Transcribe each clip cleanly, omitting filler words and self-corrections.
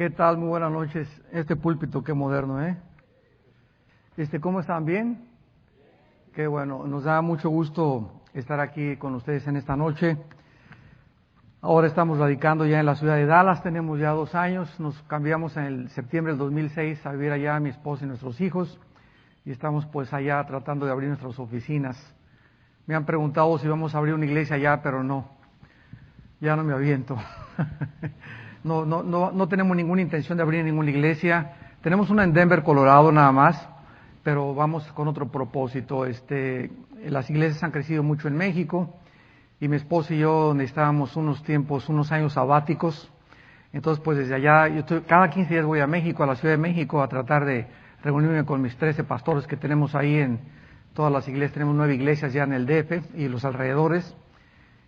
¿Qué tal? Muy buenas noches. Este púlpito, qué moderno, ¿eh? ¿Cómo están? ¿Bien? Qué bueno. Nos da mucho gusto estar aquí con ustedes en esta noche. Ahora estamos radicando ya en la ciudad de Dallas. Tenemos ya 2 años. Nos cambiamos en el septiembre del 2006 a vivir allá, mi esposa y nuestros hijos. Y estamos pues allá tratando de abrir nuestras oficinas. Me han preguntado si vamos a abrir una iglesia allá, pero no. Ya no me aviento. No tenemos ninguna intención de abrir ninguna iglesia. Tenemos una en Denver, Colorado, nada más, pero vamos con otro propósito. Las iglesias han crecido mucho en México y mi esposa y yo necesitábamos unos años sabáticos. Entonces, pues desde allá, cada 15 días voy a México, a la Ciudad de México, a tratar de reunirme con mis 13 pastores que tenemos ahí en todas las iglesias. Tenemos 9 iglesias ya en el DF y los alrededores.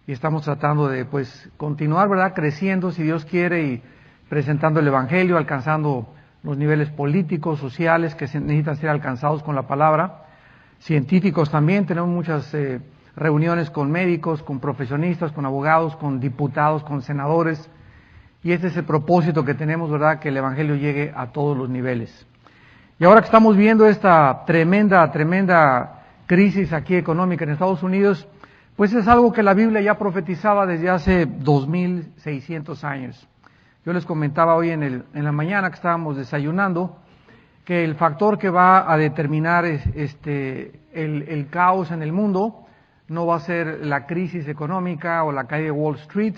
Y estamos tratando de, pues, continuar, ¿verdad?, creciendo, si Dios quiere, y presentando el Evangelio, alcanzando los niveles políticos, sociales, que necesitan ser alcanzados con la palabra. Científicos también, tenemos muchas reuniones con médicos, con profesionistas, con abogados, con diputados, con senadores. Y ese es el propósito que tenemos, ¿verdad?, que el Evangelio llegue a todos los niveles. Y ahora que estamos viendo esta tremenda crisis aquí económica en Estados Unidos, pues es algo que la Biblia ya profetizaba desde hace 2600 años. Yo les comentaba hoy en la mañana que estábamos desayunando que el factor que va a determinar el caos en el mundo no va a ser la crisis económica o la caída de Wall Street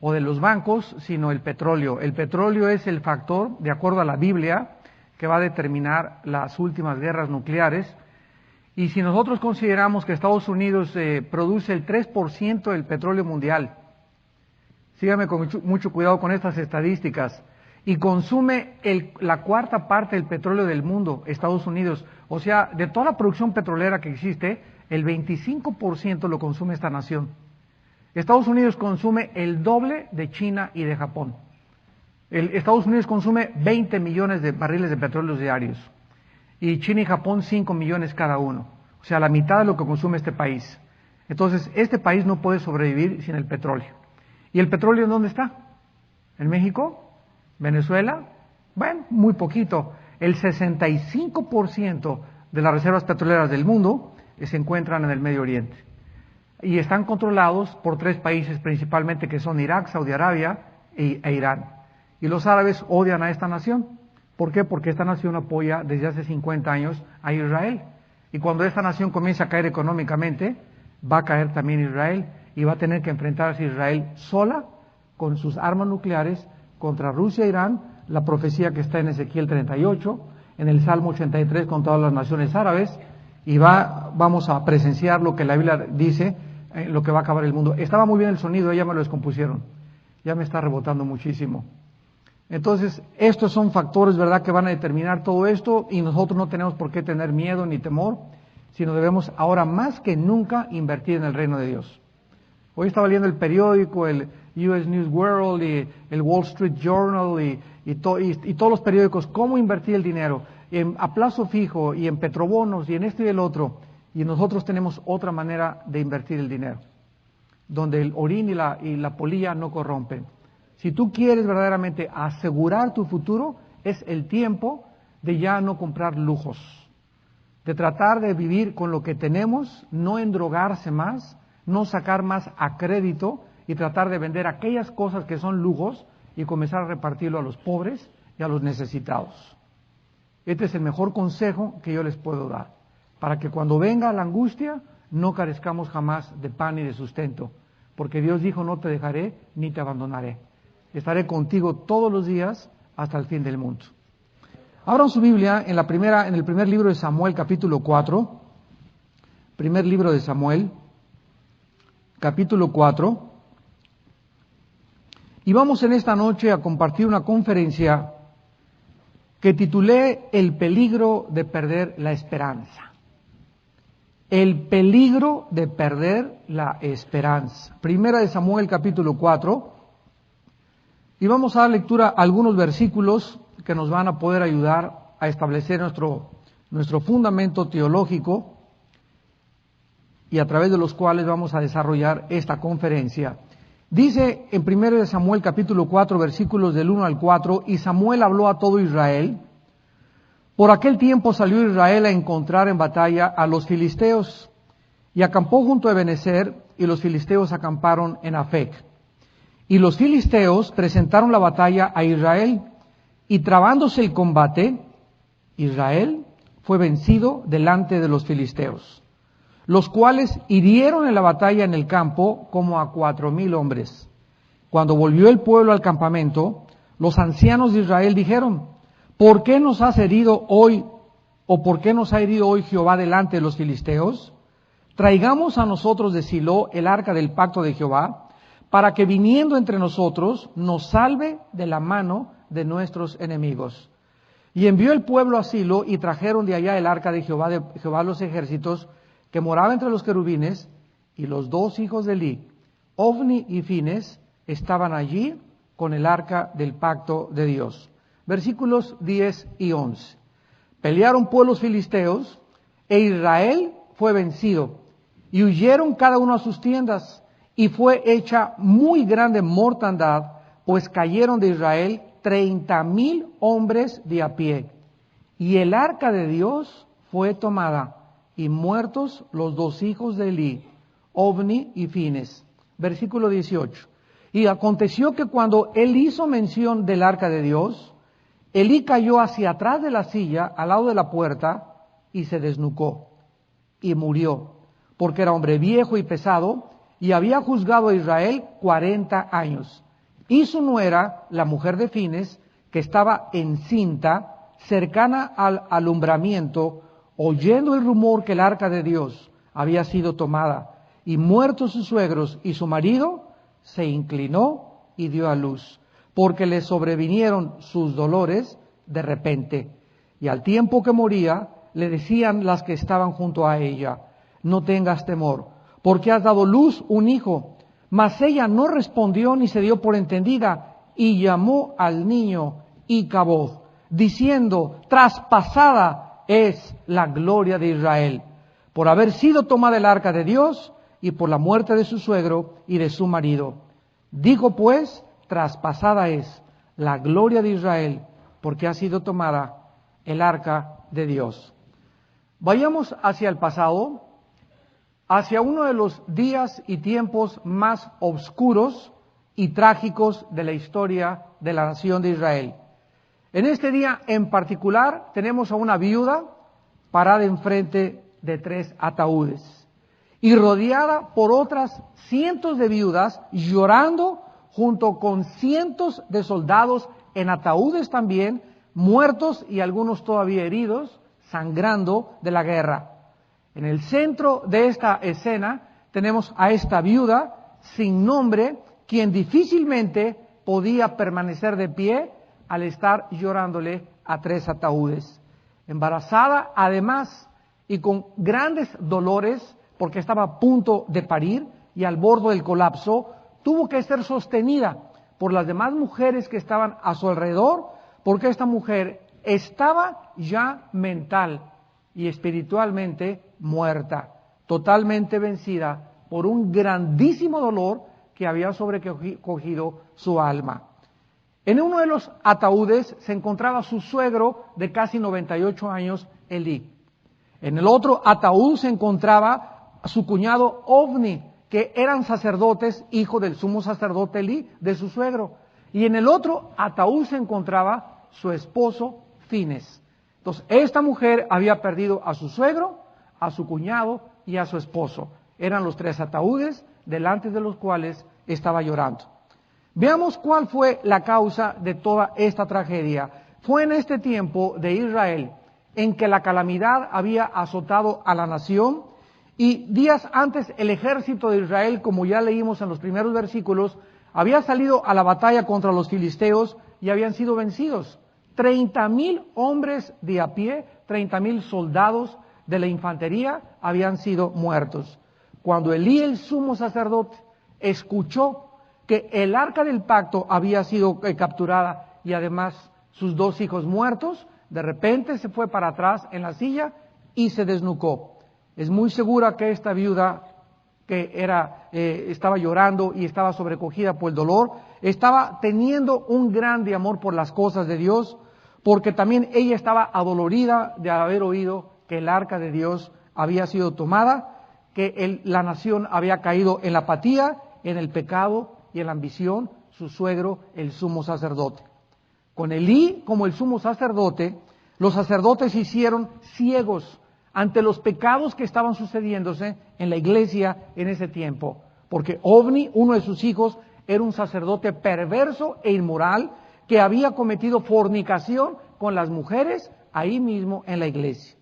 o de los bancos, sino el petróleo. El petróleo es el factor, de acuerdo a la Biblia, que va a determinar las últimas guerras nucleares. Y si nosotros consideramos que Estados Unidos produce el 3% del petróleo mundial, síganme con mucho cuidado con estas estadísticas, y consume la 1/4 parte del petróleo del mundo, Estados Unidos, o sea, de toda la producción petrolera que existe, el 25% lo consume esta nación. Estados Unidos consume el doble de China y de Japón. Estados Unidos consume 20 millones de barriles de petróleo diarios. Y China y Japón 5 millones cada uno. O sea, la mitad de lo que consume este país. Entonces, este país no puede sobrevivir sin el petróleo. ¿Y el petróleo en dónde está? ¿En México? ¿Venezuela? Bueno, muy poquito. El 65% de las reservas petroleras del mundo se encuentran en el Medio Oriente. Y están controlados por 3 países principalmente, que son Irak, Saudi Arabia e Irán. Y los árabes odian a esta nación. ¿Por qué? Porque esta nación apoya desde hace 50 años a Israel. Y cuando esta nación comienza a caer económicamente, va a caer también Israel y va a tener que enfrentarse Israel sola con sus armas nucleares contra Rusia e Irán, la profecía que está en Ezequiel 38, en el Salmo 83 con todas las naciones árabes, y vamos a presenciar lo que la Biblia dice, lo que va a acabar el mundo. Estaba muy bien el sonido, ya me lo descompusieron, ya me está rebotando muchísimo. Entonces, estos son factores, ¿verdad?, que van a determinar todo esto, y nosotros no tenemos por qué tener miedo ni temor, sino debemos ahora más que nunca invertir en el reino de Dios. Hoy estaba leyendo el periódico, el US News World y el Wall Street Journal y todos los periódicos, cómo invertir el dinero a plazo fijo y en petrobonos y en esto y el otro, y nosotros tenemos otra manera de invertir el dinero, donde el orín y la polilla no corrompen. Si tú quieres verdaderamente asegurar tu futuro, es el tiempo de ya no comprar lujos, de tratar de vivir con lo que tenemos, no endrogarse más, no sacar más a crédito y tratar de vender aquellas cosas que son lujos y comenzar a repartirlo a los pobres y a los necesitados. Este es el mejor consejo que yo les puedo dar, para que cuando venga la angustia no carezcamos jamás de pan y de sustento, porque Dios dijo: no te dejaré ni te abandonaré. Estaré contigo todos los días hasta el fin del mundo. Abran su Biblia en el primer libro de Samuel, capítulo 4. Primer libro de Samuel, capítulo 4. Y vamos en esta noche a compartir una conferencia que titulé El peligro de perder la esperanza. El peligro de perder la esperanza. Primera de Samuel, capítulo 4. Y vamos a dar lectura a algunos versículos que nos van a poder ayudar a establecer nuestro fundamento teológico, y a través de los cuales vamos a desarrollar esta conferencia. Dice en 1 Samuel capítulo 4, versículos del 1 al 4, y Samuel habló a todo Israel. Por aquel tiempo salió Israel a encontrar en batalla a los filisteos, y acampó junto a Ebenezer, y los filisteos acamparon en Afec. Y los filisteos presentaron la batalla a Israel, y trabándose el combate, Israel fue vencido delante de los filisteos, los cuales hirieron en la batalla en el campo como a 4,000 hombres. Cuando volvió el pueblo al campamento, los ancianos de Israel dijeron: ¿por qué nos has herido hoy, o por qué nos ha herido hoy Jehová delante de los filisteos? Traigamos a nosotros de Silo el arca del pacto de Jehová, para que viniendo entre nosotros nos salve de la mano de nuestros enemigos. Y envió el pueblo a Silo, y trajeron de allá el arca de Jehová de los ejércitos, que moraba entre los querubines, y los 2 hijos de Eli, Ofni y Fines, estaban allí con el arca del pacto de Dios. Versículos 10 y 11. Pelearon pues los filisteos, e Israel fue vencido, y huyeron cada uno a sus tiendas, y fue hecha muy grande mortandad, pues cayeron de Israel 30,000 hombres de a pie. Y el arca de Dios fue tomada, y muertos los 2 hijos de Eli, Ofni y Fines. Versículo 18. Y aconteció que cuando él hizo mención del arca de Dios, Elí cayó hacia atrás de la silla, al lado de la puerta, y se desnucó, y murió, porque era hombre viejo y pesado, y había juzgado a Israel 40 años. Y su nuera, la mujer de Fines, que estaba encinta, cercana al alumbramiento, oyendo el rumor que el arca de Dios había sido tomada, y muertos sus suegros y su marido, se inclinó y dio a luz, porque le sobrevinieron sus dolores de repente. Y al tiempo que moría, le decían las que estaban junto a ella: no tengas temor, porque has dado luz un hijo. Mas ella no respondió ni se dio por entendida, y llamó al niño Icaboz, diciendo: traspasada es la gloria de Israel, por haber sido tomada el arca de Dios, y por la muerte de su suegro y de su marido. Dijo pues: traspasada es la gloria de Israel, porque ha sido tomada el arca de Dios. Vayamos hacia el pasado, hacia uno de los días y tiempos más oscuros y trágicos de la historia de la nación de Israel. En este día en particular tenemos a una viuda parada enfrente de 3 ataúdes y rodeada por otras cientos de viudas llorando, junto con cientos de soldados en ataúdes también, muertos y algunos todavía heridos, sangrando de la guerra. En el centro de esta escena tenemos a esta viuda sin nombre, quien difícilmente podía permanecer de pie al estar llorándole a 3 ataúdes. Embarazada además y con grandes dolores porque estaba a punto de parir y al borde del colapso, tuvo que ser sostenida por las demás mujeres que estaban a su alrededor, porque esta mujer estaba ya mental y espiritualmente muerta, totalmente vencida por un grandísimo dolor que había sobrecogido su alma. En uno de los ataúdes se encontraba su suegro de casi 98 años, Elí. En el otro ataúd se encontraba su cuñado Ofni, que eran sacerdotes, hijo del sumo sacerdote Elí, de su suegro. Y en el otro ataúd se encontraba su esposo Fines. Entonces, esta mujer había perdido a su suegro, a su cuñado y a su esposo. Eran los 3 ataúdes delante de los cuales estaba llorando. Veamos cuál fue la causa de toda esta tragedia. Fue en este tiempo de Israel en que la calamidad había azotado a la nación, y días antes el ejército de Israel, como ya leímos en los primeros versículos, había salido a la batalla contra los filisteos y habían sido vencidos. 30,000 hombres de a pie, 30,000 soldados de la infantería habían sido muertos. Cuando Elí, el sumo sacerdote, escuchó que el arca del pacto había sido capturada y además sus 2 hijos muertos, de repente se fue para atrás en la silla y se desnucó. Es muy segura que esta viuda que estaba llorando y estaba sobrecogida por el dolor, estaba teniendo un grande amor por las cosas de Dios, porque también ella estaba adolorida de haber oído que el arca de Dios había sido tomada, que la nación había caído en la apatía, en el pecado y en la ambición, su suegro, el sumo sacerdote. Con Elí como el sumo sacerdote, los sacerdotes se hicieron ciegos ante los pecados que estaban sucediéndose en la iglesia en ese tiempo, porque Ofni, uno de sus hijos, era un sacerdote perverso e inmoral que había cometido fornicación con las mujeres ahí mismo en la iglesia.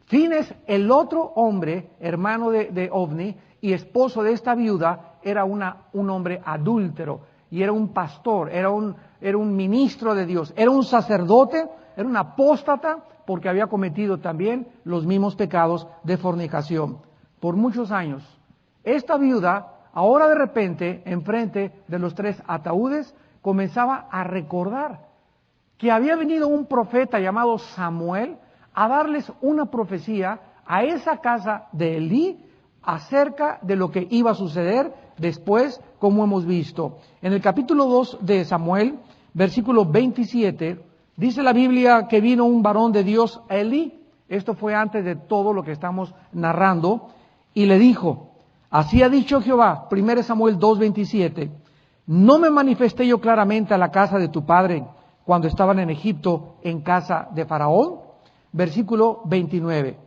Fines, el otro hombre, hermano de Ofni y esposo de esta viuda, era un hombre adúltero y era un pastor, era un ministro de Dios, era un sacerdote, era un apóstata porque había cometido también los mismos pecados de fornicación por muchos años. Esta viuda, ahora de repente, enfrente de los 3 ataúdes, comenzaba a recordar que había venido un profeta llamado Samuel a darles una profecía a esa casa de Elí acerca de lo que iba a suceder después, como hemos visto. En el capítulo 2 de Samuel, versículo 27, dice la Biblia que vino un varón de Dios a Elí. Esto fue antes de todo lo que estamos narrando. Y le dijo, así ha dicho Jehová, 1 Samuel 2:27, ¿no me manifesté yo claramente a la casa de tu padre cuando estaban en Egipto en casa de Faraón? Versículo 29.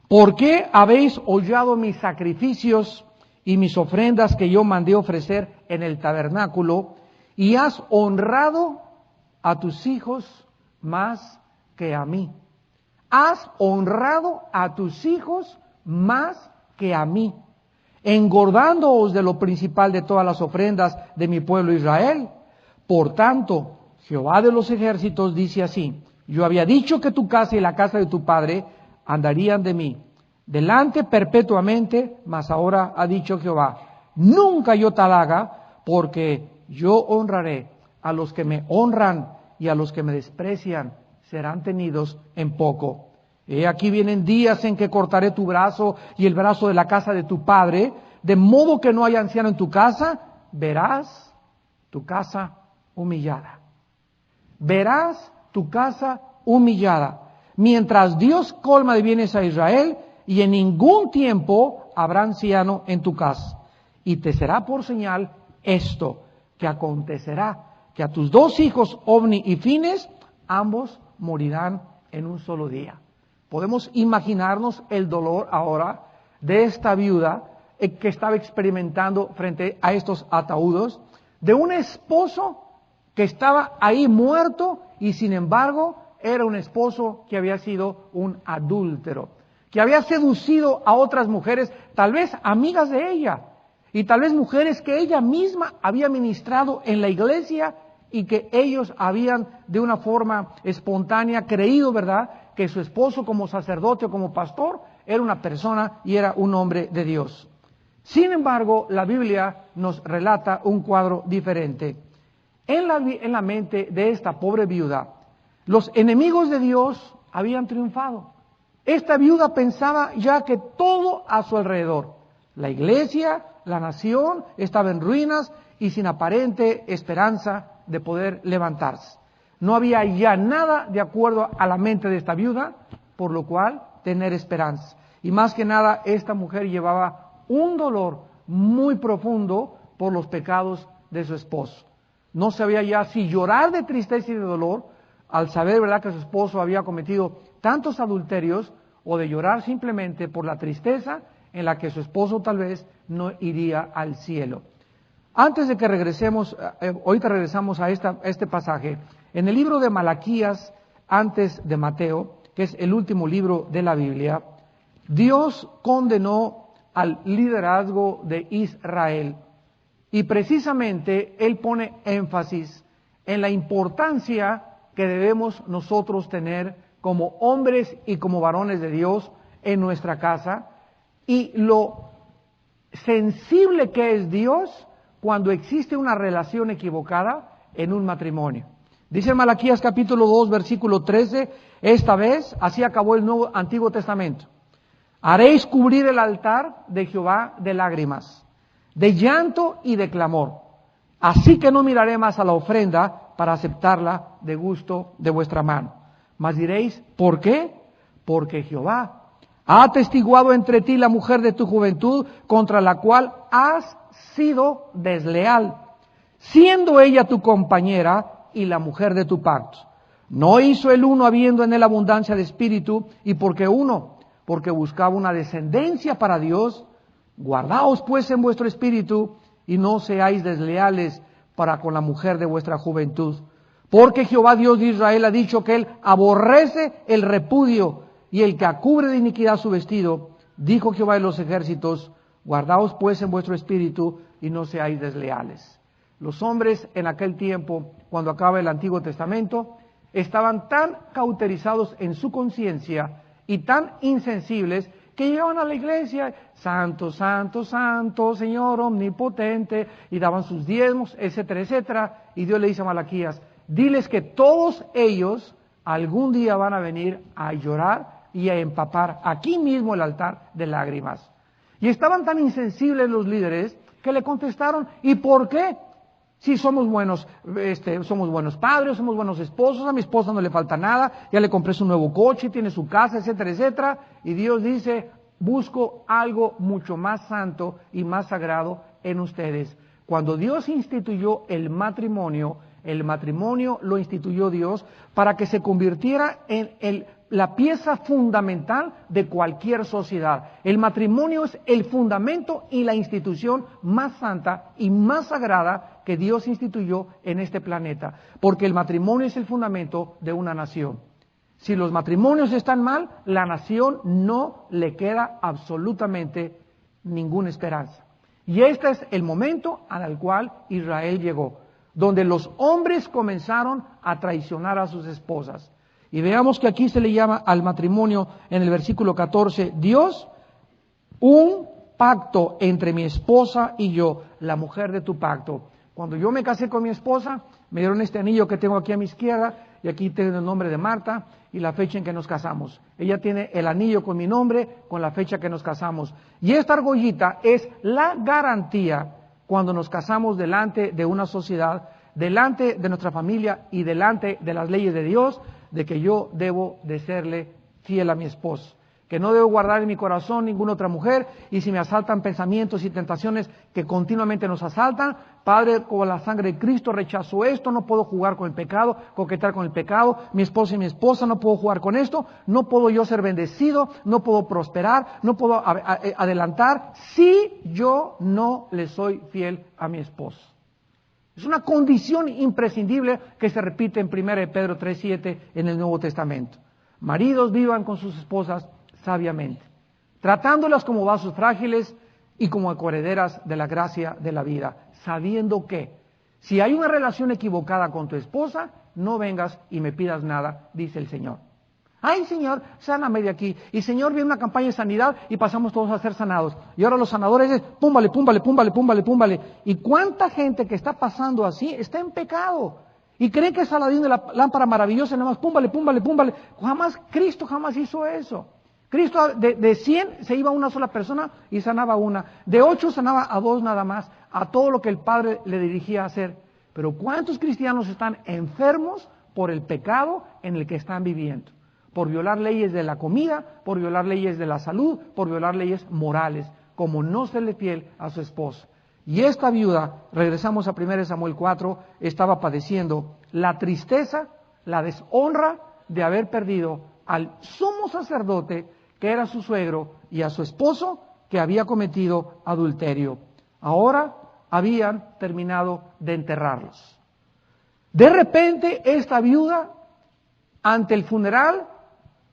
¿Por qué habéis hollado mis sacrificios y mis ofrendas que yo mandé ofrecer en el tabernáculo, y has honrado a tus hijos más que a mí? Has honrado a tus hijos más que a mí, engordándoos de lo principal de todas las ofrendas de mi pueblo Israel. Por tanto, Jehová de los ejércitos dice así, yo había dicho que tu casa y la casa de tu padre andarían de mí delante perpetuamente, mas ahora ha dicho Jehová, nunca yo tal haga, porque yo honraré a los que me honran y a los que me desprecian serán tenidos en poco. Aquí vienen días en que cortaré tu brazo y el brazo de la casa de tu padre, de modo que no haya anciano en tu casa, verás tu casa humillada. Verás tu casa humillada, mientras Dios colma de bienes a Israel, y en ningún tiempo habrá anciano en tu casa. Y te será por señal esto, que acontecerá, que a tus 2 hijos, Ofni y Fines, ambos morirán en un solo día. Podemos imaginarnos el dolor ahora de esta viuda que estaba experimentando frente a estos ataúdes, de un esposo que estaba ahí muerto y sin embargo era un esposo que había sido un adúltero, que había seducido a otras mujeres, tal vez amigas de ella, y tal vez mujeres que ella misma había ministrado en la iglesia y que ellos habían de una forma espontánea creído, ¿verdad?, que su esposo como sacerdote o como pastor era una persona y era un hombre de Dios. Sin embargo, la Biblia nos relata un cuadro diferente. En la mente de esta pobre viuda, los enemigos de Dios habían triunfado. Esta viuda pensaba ya que todo a su alrededor, la iglesia, la nación, estaba en ruinas y sin aparente esperanza de poder levantarse. No había ya nada de acuerdo a la mente de esta viuda, por lo cual tener esperanza. Y más que nada, esta mujer llevaba un dolor muy profundo por los pecados de su esposo. No sabía ya si llorar de tristeza y de dolor, al saber, ¿verdad?, que su esposo había cometido tantos adulterios, o de llorar simplemente por la tristeza en la que su esposo tal vez no iría al cielo. Antes de que regresemos, ahorita regresamos a este pasaje, en el libro de Malaquías, antes de Mateo, que es el último libro de la Biblia, Dios condenó al liderazgo de Israel y precisamente Él pone énfasis en la importancia que debemos nosotros tener como hombres y como varones de Dios en nuestra casa y lo sensible que es Dios cuando existe una relación equivocada en un matrimonio. Dice en Malaquías capítulo 2 versículo 13, esta vez así acabó el Antiguo Testamento. Haréis cubrir el altar de Jehová de lágrimas, de llanto y de clamor. Así que no miraré más a la ofrenda para aceptarla de gusto de vuestra mano. Mas diréis, ¿por qué? Porque Jehová ha atestiguado entre ti la mujer de tu juventud, contra la cual has sido desleal, siendo ella tu compañera y la mujer de tu pacto. No hizo el uno habiendo en él abundancia de espíritu, y porque buscaba una descendencia para Dios. Guardaos pues en vuestro espíritu, y no seáis desleales para con la mujer de vuestra juventud. Porque Jehová Dios de Israel ha dicho que él aborrece el repudio, y el que cubre de iniquidad su vestido. Dijo Jehová de los ejércitos, guardaos pues en vuestro espíritu, y no seáis desleales. Los hombres en aquel tiempo, cuando acaba el Antiguo Testamento, estaban tan cauterizados en su conciencia y tan insensibles que llegaban a la iglesia, santo, santo, santo, Señor omnipotente, y daban sus diezmos, etcétera, etcétera. Y Dios le dice a Malaquías, diles que todos ellos algún día van a venir a llorar y a empapar aquí mismo el altar de lágrimas. Y estaban tan insensibles los líderes que le contestaron, ¿y por qué? Si somos buenos padres, somos buenos esposos, a mi esposa no le falta nada, ya le compré su nuevo coche, tiene su casa, etcétera, etcétera. Y Dios dice, busco algo mucho más santo y más sagrado en ustedes. Cuando Dios instituyó el matrimonio lo instituyó Dios para que se convirtiera en la pieza fundamental de cualquier sociedad. El matrimonio es el fundamento y la institución más santa y más sagrada que Dios instituyó en este planeta, porque el matrimonio es el fundamento de una nación. Si los matrimonios están mal, la nación no le queda absolutamente ninguna esperanza. Y este es el momento al cual Israel llegó, donde los hombres comenzaron a traicionar a sus esposas. Y veamos que aquí se le llama al matrimonio en el versículo 14, Dios, un pacto entre mi esposa y yo, la mujer de tu pacto. Cuando yo me casé con mi esposa, me dieron este anillo que tengo aquí a mi izquierda, y aquí tiene el nombre de Marta y la fecha en que nos casamos. Ella tiene el anillo con mi nombre, con la fecha que nos casamos. Y esta argollita es la garantía cuando nos casamos delante de una sociedad, delante de nuestra familia y delante de las leyes de Dios, de que yo debo de serle fiel a mi esposo, que no debo guardar en mi corazón ninguna otra mujer, y si me asaltan pensamientos y tentaciones que continuamente nos asaltan, Padre, con la sangre de Cristo rechazo esto, no puedo jugar con el pecado, coquetear con el pecado, mi esposo y mi esposa, no puedo jugar con esto, no puedo yo ser bendecido, no puedo prosperar, no puedo adelantar si yo no le soy fiel a mi esposo. Es una condición imprescindible que se repite en 1 Pedro 3:7 en el Nuevo Testamento. Maridos, vivan con sus esposas sabiamente, tratándolas como vasos frágiles y como coherederas de la gracia de la vida, sabiendo que si hay una relación equivocada con tu esposa, no vengas y me pidas nada, dice el Señor. Ay, Señor, sáname de aquí. Y Señor, viene una campaña de sanidad y pasamos todos a ser sanados. Y ahora los sanadores es púmbale, púmbale, púmbale, púmbale, púmbale. ¿Y cuánta gente que está pasando así está en pecado? Y cree que es Saladín de la lámpara maravillosa, nada más púmbale, púmbale, púmbale. Cristo jamás hizo eso. Cristo de 100 se iba a una sola persona y sanaba a una. De 8 sanaba a 2 nada más, a todo lo que el Padre le dirigía a hacer. Pero ¿cuántos cristianos están enfermos por el pecado en el que están viviendo? Por violar leyes de la comida, por violar leyes de la salud, por violar leyes morales, como no serle fiel a su esposo. Y esta viuda, regresamos a 1 Samuel 4, estaba padeciendo la tristeza, la deshonra de haber perdido al sumo sacerdote, que era su suegro, y a su esposo, que había cometido adulterio. Ahora habían terminado de enterrarlos. De repente, esta viuda, ante el funeral,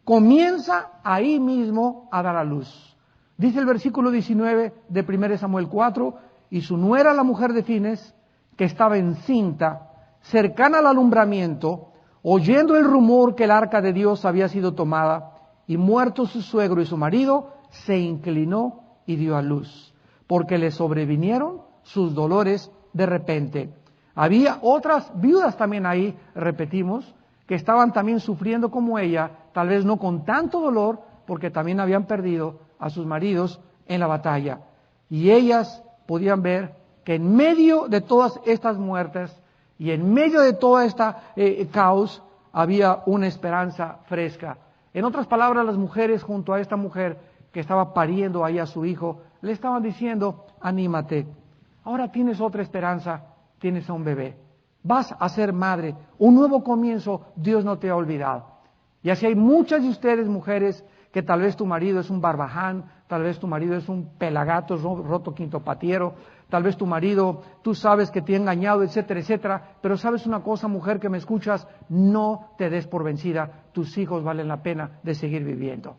comienza ahí mismo a dar a luz. Dice el versículo 19 de 1 Samuel 4, y su nuera, la mujer de Fines, que estaba encinta, cercana al alumbramiento, oyendo el rumor que el arca de Dios había sido tomada, y muerto su suegro y su marido, se inclinó y dio a luz, porque le sobrevinieron sus dolores de repente. Había otras viudas también ahí, repetimos, que estaban también sufriendo como ella, tal vez no con tanto dolor, porque también habían perdido a sus maridos en la batalla. Y ellas podían ver que en medio de todas estas muertes y en medio de toda esta caos había una esperanza fresca. En otras palabras, las mujeres junto a esta mujer que estaba pariendo ahí a su hijo, le estaban diciendo, anímate, ahora tienes otra esperanza, tienes a un bebé, vas a ser madre, un nuevo comienzo, Dios no te ha olvidado. Y así hay muchas de ustedes, mujeres, que tal vez tu marido es un barbaján, tal vez tu marido es un pelagato, roto quinto patiero, tal vez tu marido, tú sabes que te ha engañado, etcétera, etcétera, pero sabes una cosa, mujer que me escuchas, no te des por vencida, tus hijos valen la pena de seguir viviendo.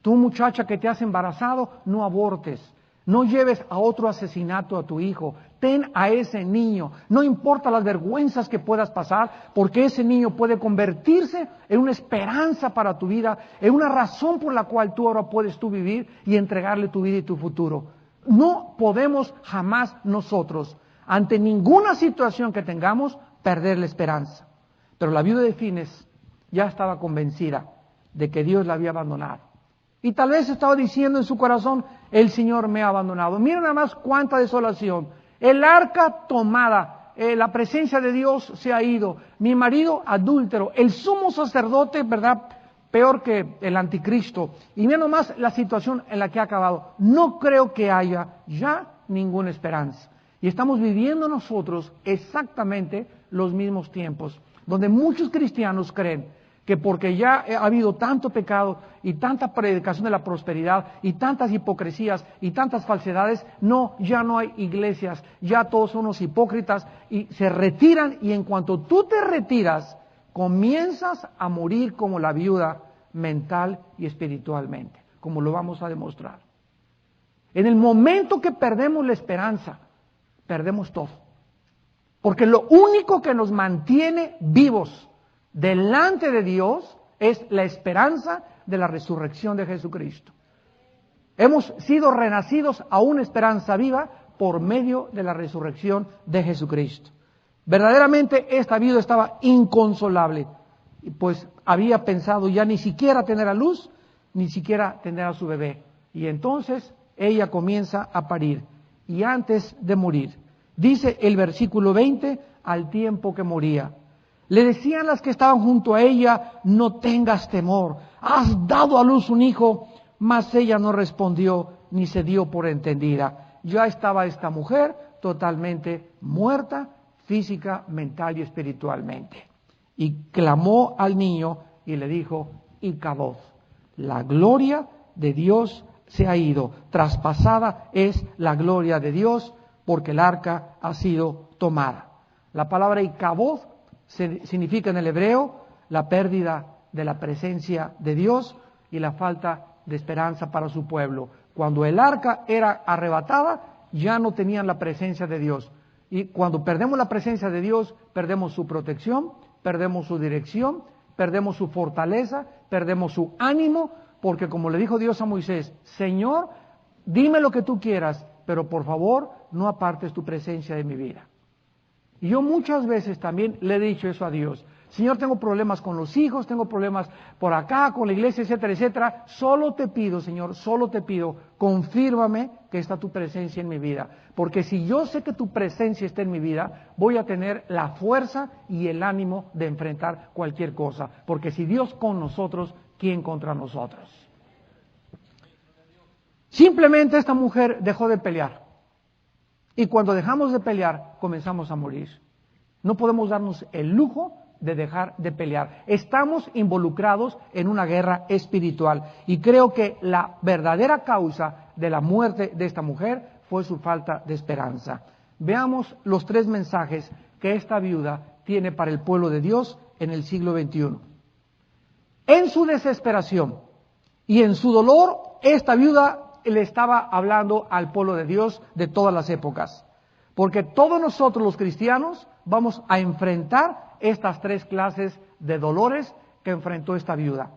Tú, muchacha que te has embarazado, no abortes, no lleves a otro asesinato a tu hijo, ten a ese niño, no importa las vergüenzas que puedas pasar, porque ese niño puede convertirse en una esperanza para tu vida, en una razón por la cual tú ahora puedes tú vivir y entregarle tu vida y tu futuro. No podemos jamás nosotros, ante ninguna situación que tengamos, perder la esperanza. Pero la viuda de Fines ya estaba convencida de que Dios la había abandonado. Y tal vez estaba diciendo en su corazón, el Señor me ha abandonado. Miren nada más cuánta desolación. El arca tomada, la presencia de Dios se ha ido. Mi marido adúltero, el sumo sacerdote, ¿verdad? Peor que el anticristo. Y miren nomás la situación en la que ha acabado. No creo que haya ya ninguna esperanza. Y estamos viviendo nosotros exactamente los mismos tiempos, donde muchos cristianos creen que porque ya ha habido tanto pecado y tanta predicación de la prosperidad y tantas hipocresías y tantas falsedades, no, ya no hay iglesias, ya todos son unos hipócritas y se retiran, y en cuanto tú te retiras, comienzas a morir como la viuda mental y espiritualmente, como lo vamos a demostrar. En el momento que perdemos la esperanza, perdemos todo. Porque lo único que nos mantiene vivos delante de Dios es la esperanza de la resurrección de Jesucristo. Hemos sido renacidos a una esperanza viva por medio de la resurrección de Jesucristo. Verdaderamente esta viuda estaba inconsolable, pues había pensado ya ni siquiera tener a luz, ni siquiera tener a su bebé. Y entonces ella comienza a parir. Y antes de morir, dice el versículo 20, al tiempo que moría, le decían las que estaban junto a ella, no tengas temor, has dado a luz un hijo, mas ella no respondió ni se dio por entendida. Ya estaba esta mujer totalmente muerta, física, mental y espiritualmente. Y clamó al niño y le dijo, Icabod, la gloria de Dios se ha ido, traspasada es la gloria de Dios, porque el arca ha sido tomada. La palabra Icabod significa en el hebreo la pérdida de la presencia de Dios y la falta de esperanza para su pueblo. Cuando el arca era arrebatada, ya no tenían la presencia de Dios. Y cuando perdemos la presencia de Dios, perdemos su protección, perdemos su dirección, perdemos su fortaleza, perdemos su ánimo, porque como le dijo Dios a Moisés, Señor, dime lo que tú quieras, pero por favor no apartes tu presencia de mi vida. Y yo muchas veces también le he dicho eso a Dios. Señor, tengo problemas con los hijos, tengo problemas por acá, con la iglesia, etcétera, etcétera. Solo te pido, Señor, solo te pido, confírmame que está tu presencia en mi vida. Porque si yo sé que tu presencia está en mi vida, voy a tener la fuerza y el ánimo de enfrentar cualquier cosa. Porque si Dios con nosotros, ¿quién contra nosotros? Simplemente esta mujer dejó de pelear. Y cuando dejamos de pelear, comenzamos a morir. No podemos darnos el lujo de dejar de pelear. Estamos involucrados en una guerra espiritual. Y creo que la verdadera causa de la muerte de esta mujer fue su falta de esperanza. Veamos los 3 mensajes que esta viuda tiene para el pueblo de Dios en el siglo XXI. En su desesperación y en su dolor, esta viuda le estaba hablando al pueblo de Dios de todas las épocas. Porque todos nosotros los cristianos vamos a enfrentar estas 3 clases de dolores que enfrentó esta viuda.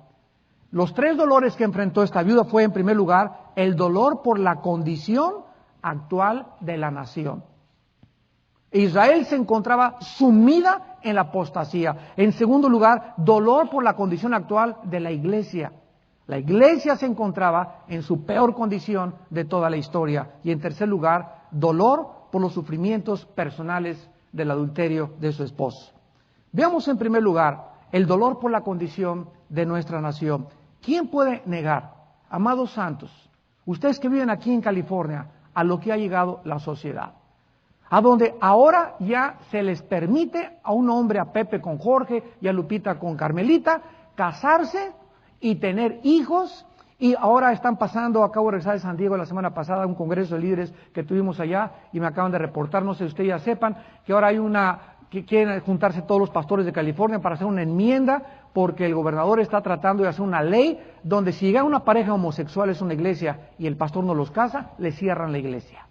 Los 3 dolores que enfrentó esta viuda fue, en primer lugar, el dolor por la condición actual de la nación. Israel se encontraba sumida en la apostasía. En segundo lugar, dolor por la condición actual de la iglesia. La iglesia se encontraba en su peor condición de toda la historia. Y en tercer lugar, dolor por los sufrimientos personales del adulterio de su esposo. Veamos en primer lugar el dolor por la condición de nuestra nación. ¿Quién puede negar, amados santos, ustedes que viven aquí en California, a lo que ha llegado la sociedad? A donde ahora ya se les permite a un hombre, a Pepe con Jorge y a Lupita con Carmelita, casarse y tener hijos, y ahora están pasando, acabo de regresar de San Diego la semana pasada, a un congreso de líderes que tuvimos allá, y me acaban de reportar, no sé si ustedes ya sepan, que ahora hay que quieren juntarse todos los pastores de California para hacer una enmienda, porque el gobernador está tratando de hacer una ley donde si llega una pareja homosexual a una iglesia y el pastor no los casa, le cierran la iglesia.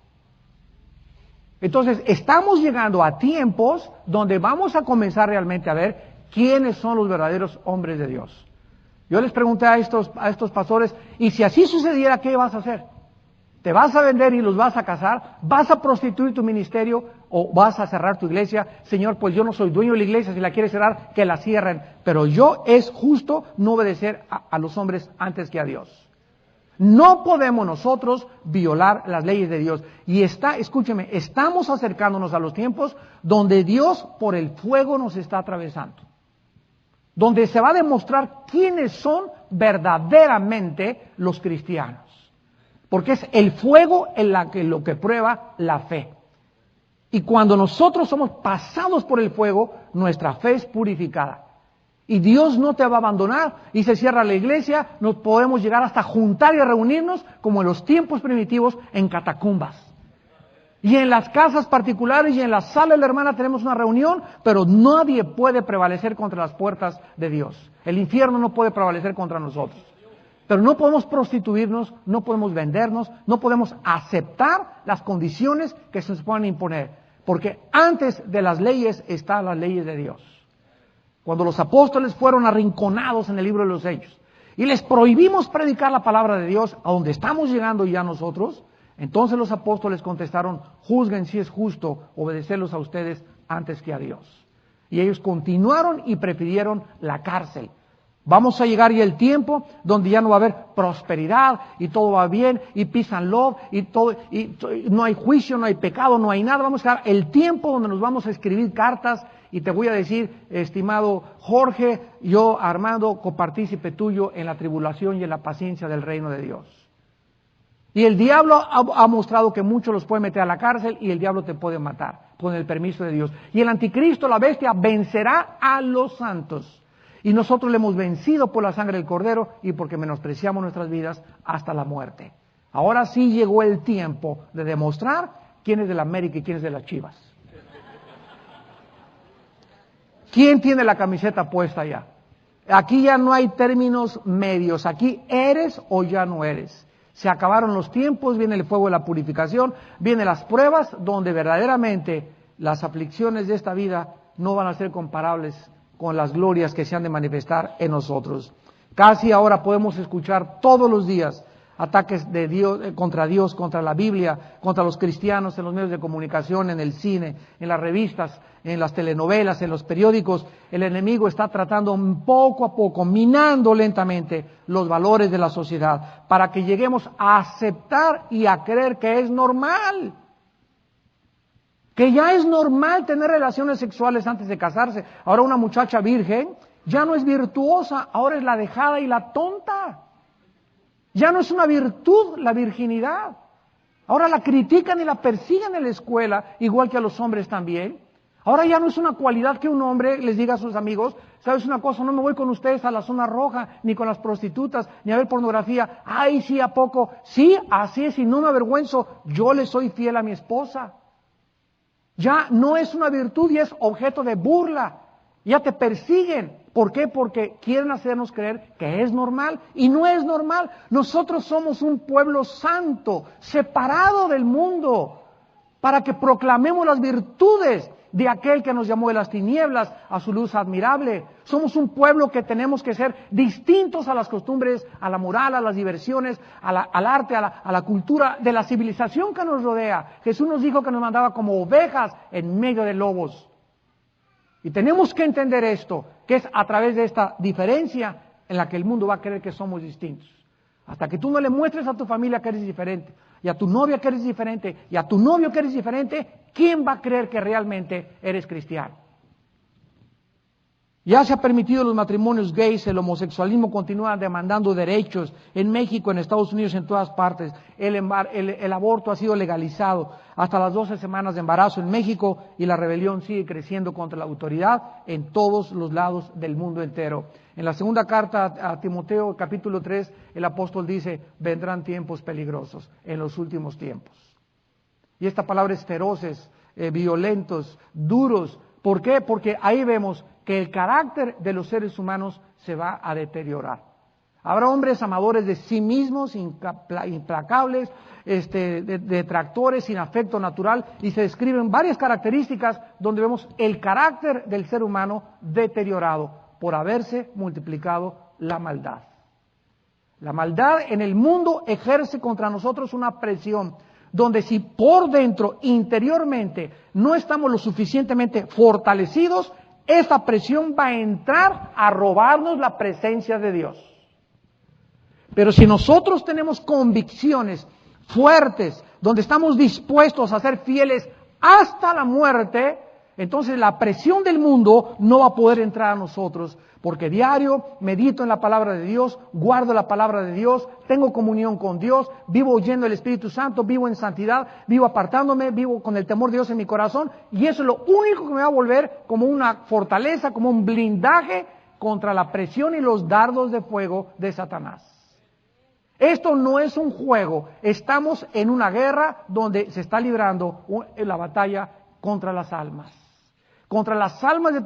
Entonces, estamos llegando a tiempos donde vamos a comenzar realmente a ver quiénes son los verdaderos hombres de Dios. Yo les pregunté a estos pastores, y si así sucediera, ¿qué vas a hacer? ¿Te vas a vender y los vas a casar? ¿Vas a prostituir tu ministerio o vas a cerrar tu iglesia? Señor, pues yo no soy dueño de la iglesia, si la quieres cerrar, que la cierren. Pero es justo no obedecer a los hombres antes que a Dios. No podemos nosotros violar las leyes de Dios. Y escúcheme, estamos acercándonos a los tiempos donde Dios por el fuego nos está atravesando. Donde se va a demostrar quiénes son verdaderamente los cristianos. Porque es el fuego lo que prueba la fe. Y cuando nosotros somos pasados por el fuego, nuestra fe es purificada. Y Dios no te va a abandonar, y se cierra la iglesia, nos podemos llegar hasta juntar y reunirnos, como en los tiempos primitivos, en catacumbas. Y en las casas particulares y en la sala de la hermana tenemos una reunión, pero nadie puede prevalecer contra las puertas de Dios. El infierno no puede prevalecer contra nosotros. Pero no podemos prostituirnos, no podemos vendernos, no podemos aceptar las condiciones que se nos puedan imponer. Porque antes de las leyes están las leyes de Dios. Cuando los apóstoles fueron arrinconados en el libro de los Hechos y les prohibimos predicar la palabra de Dios a donde estamos llegando ya nosotros, entonces los apóstoles contestaron, juzguen si es justo obedecerlos a ustedes antes que a Dios. Y ellos continuaron y prefirieron la cárcel. Vamos a llegar ya el tiempo donde ya no va a haber prosperidad y todo va bien y peace and love y no hay juicio, no hay pecado, no hay nada. Vamos a llegar el tiempo donde nos vamos a escribir cartas y te voy a decir, estimado Jorge, yo Armando, copartícipe tuyo en la tribulación y en la paciencia del reino de Dios. Y el diablo ha mostrado que muchos los puede meter a la cárcel y el diablo te puede matar con el permiso de Dios. Y el anticristo, la bestia, vencerá a los santos. Y nosotros le hemos vencido por la sangre del Cordero y porque menospreciamos nuestras vidas hasta la muerte. Ahora sí llegó el tiempo de demostrar quién es de la América y quién es de las Chivas. ¿Quién tiene la camiseta puesta ya? Aquí ya no hay términos medios. Aquí eres o ya no eres. Se acabaron los tiempos, viene el fuego de la purificación, vienen las pruebas donde verdaderamente las aflicciones de esta vida no van a ser comparables con las glorias que se han de manifestar en nosotros. Casi ahora podemos escuchar todos los días ataques de Dios, contra la Biblia, contra los cristianos en los medios de comunicación, en el cine, en las revistas, en las telenovelas, en los periódicos. El enemigo está tratando poco a poco, minando lentamente los valores de la sociedad, para que lleguemos a aceptar y a creer que es normal. Que ya es normal tener relaciones sexuales antes de casarse. Ahora una muchacha virgen ya no es virtuosa, ahora es la dejada y la tonta. Ya no es una virtud la virginidad. Ahora la critican y la persiguen en la escuela, igual que a los hombres también. Ahora ya no es una cualidad que un hombre les diga a sus amigos, ¿sabes una cosa? No me voy con ustedes a la zona roja, ni con las prostitutas, ni a ver pornografía. Ay, sí, ¿a poco? Sí, así es, y no me avergüenzo, yo le soy fiel a mi esposa. Ya no es una virtud y es objeto de burla. Ya te persiguen. ¿Por qué? Porque quieren hacernos creer que es normal y no es normal. Nosotros somos un pueblo santo, separado del mundo, para que proclamemos las virtudes de aquel que nos llamó de las tinieblas a su luz admirable. Somos un pueblo que tenemos que ser distintos a las costumbres, a la moral, a las diversiones, al arte, a la cultura de la civilización que nos rodea. Jesús nos dijo que nos mandaba como ovejas en medio de lobos. Y tenemos que entender esto, que es a través de esta diferencia en la que el mundo va a creer que somos distintos. Hasta que tú no le muestres a tu familia que eres diferente, y a tu novia que eres diferente, y a tu novio que eres diferente, ¿quién va a creer que realmente eres cristiano? Ya se ha permitido los matrimonios gays, el homosexualismo continúa demandando derechos en México, en Estados Unidos, en todas partes. El aborto ha sido legalizado hasta las 12 semanas de embarazo en México y la rebelión sigue creciendo contra la autoridad en todos los lados del mundo entero. En la segunda carta a Timoteo, capítulo 3, el apóstol dice, vendrán tiempos peligrosos en los últimos tiempos. Y esta palabra es feroces, violentos, duros. ¿Por qué? Porque ahí vemos que el carácter de los seres humanos se va a deteriorar. Habrá hombres amadores de sí mismos, implacables, detractores, sin afecto natural, y se describen varias características donde vemos el carácter del ser humano deteriorado por haberse multiplicado la maldad. La maldad en el mundo ejerce contra nosotros una presión, donde si por dentro, interiormente, no estamos lo suficientemente fortalecidos, esa presión va a entrar a robarnos la presencia de Dios. Pero si nosotros tenemos convicciones fuertes, donde estamos dispuestos a ser fieles hasta la muerte, entonces la presión del mundo no va a poder entrar a nosotros, porque diario medito en la palabra de Dios, guardo la palabra de Dios, tengo comunión con Dios, vivo oyendo el Espíritu Santo, vivo en santidad, vivo apartándome, vivo con el temor de Dios en mi corazón, y eso es lo único que me va a volver como una fortaleza, como un blindaje contra la presión y los dardos de fuego de Satanás. Esto no es un juego, estamos en una guerra donde se está librando la batalla contra las almas. Contra las almas de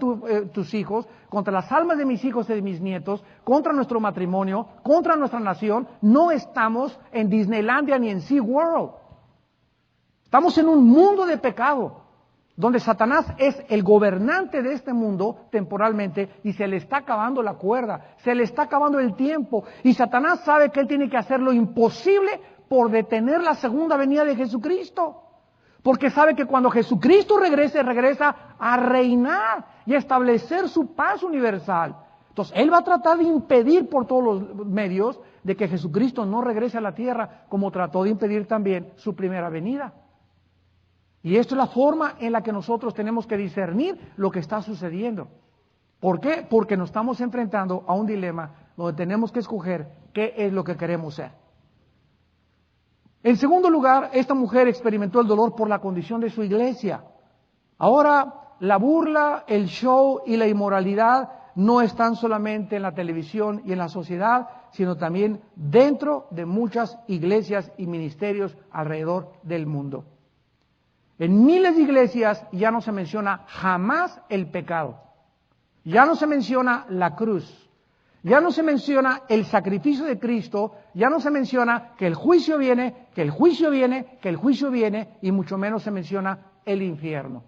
tus hijos, contra las almas de mis hijos y de mis nietos, contra nuestro matrimonio, contra nuestra nación. No estamos en Disneylandia ni en SeaWorld. Estamos en un mundo de pecado, donde Satanás es el gobernante de este mundo temporalmente y se le está acabando la cuerda, se le está acabando el tiempo. Y Satanás sabe que él tiene que hacer lo imposible por detener la segunda venida de Jesucristo. Porque sabe que cuando Jesucristo regresa a reinar y a establecer su paz universal. Entonces, Él va a tratar de impedir por todos los medios de que Jesucristo no regrese a la tierra, como trató de impedir también su primera venida. Y esto es la forma en la que nosotros tenemos que discernir lo que está sucediendo. ¿Por qué? Porque nos estamos enfrentando a un dilema donde tenemos que escoger qué es lo que queremos ser. En segundo lugar, esta mujer experimentó el dolor por la condición de su iglesia. Ahora, la burla, el show y la inmoralidad no están solamente en la televisión y en la sociedad, sino también dentro de muchas iglesias y ministerios alrededor del mundo. En miles de iglesias ya no se menciona jamás el pecado. Ya no se menciona la cruz. Ya no se menciona el sacrificio de Cristo, ya no se menciona que el juicio viene, que el juicio viene, que el juicio viene, y mucho menos se menciona el infierno.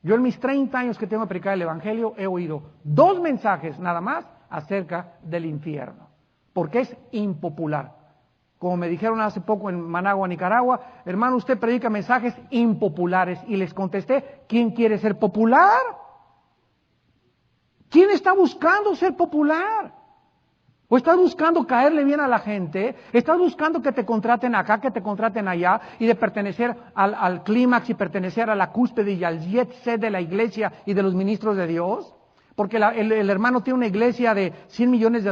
Yo en mis 30 años que tengo que predicar el Evangelio he oído 2 mensajes nada más acerca del infierno, porque es impopular. Como me dijeron hace poco en Managua, Nicaragua, hermano, usted predica mensajes impopulares, y les contesté, ¿quién quiere ser popular? ¿Quién está buscando ser popular? ¿O estás buscando caerle bien a la gente? ¿Estás buscando que te contraten acá, que te contraten allá, y de pertenecer al clímax y pertenecer a la cúspide y al jet set de la iglesia y de los ministros de Dios? Porque el hermano tiene una iglesia de $100 millones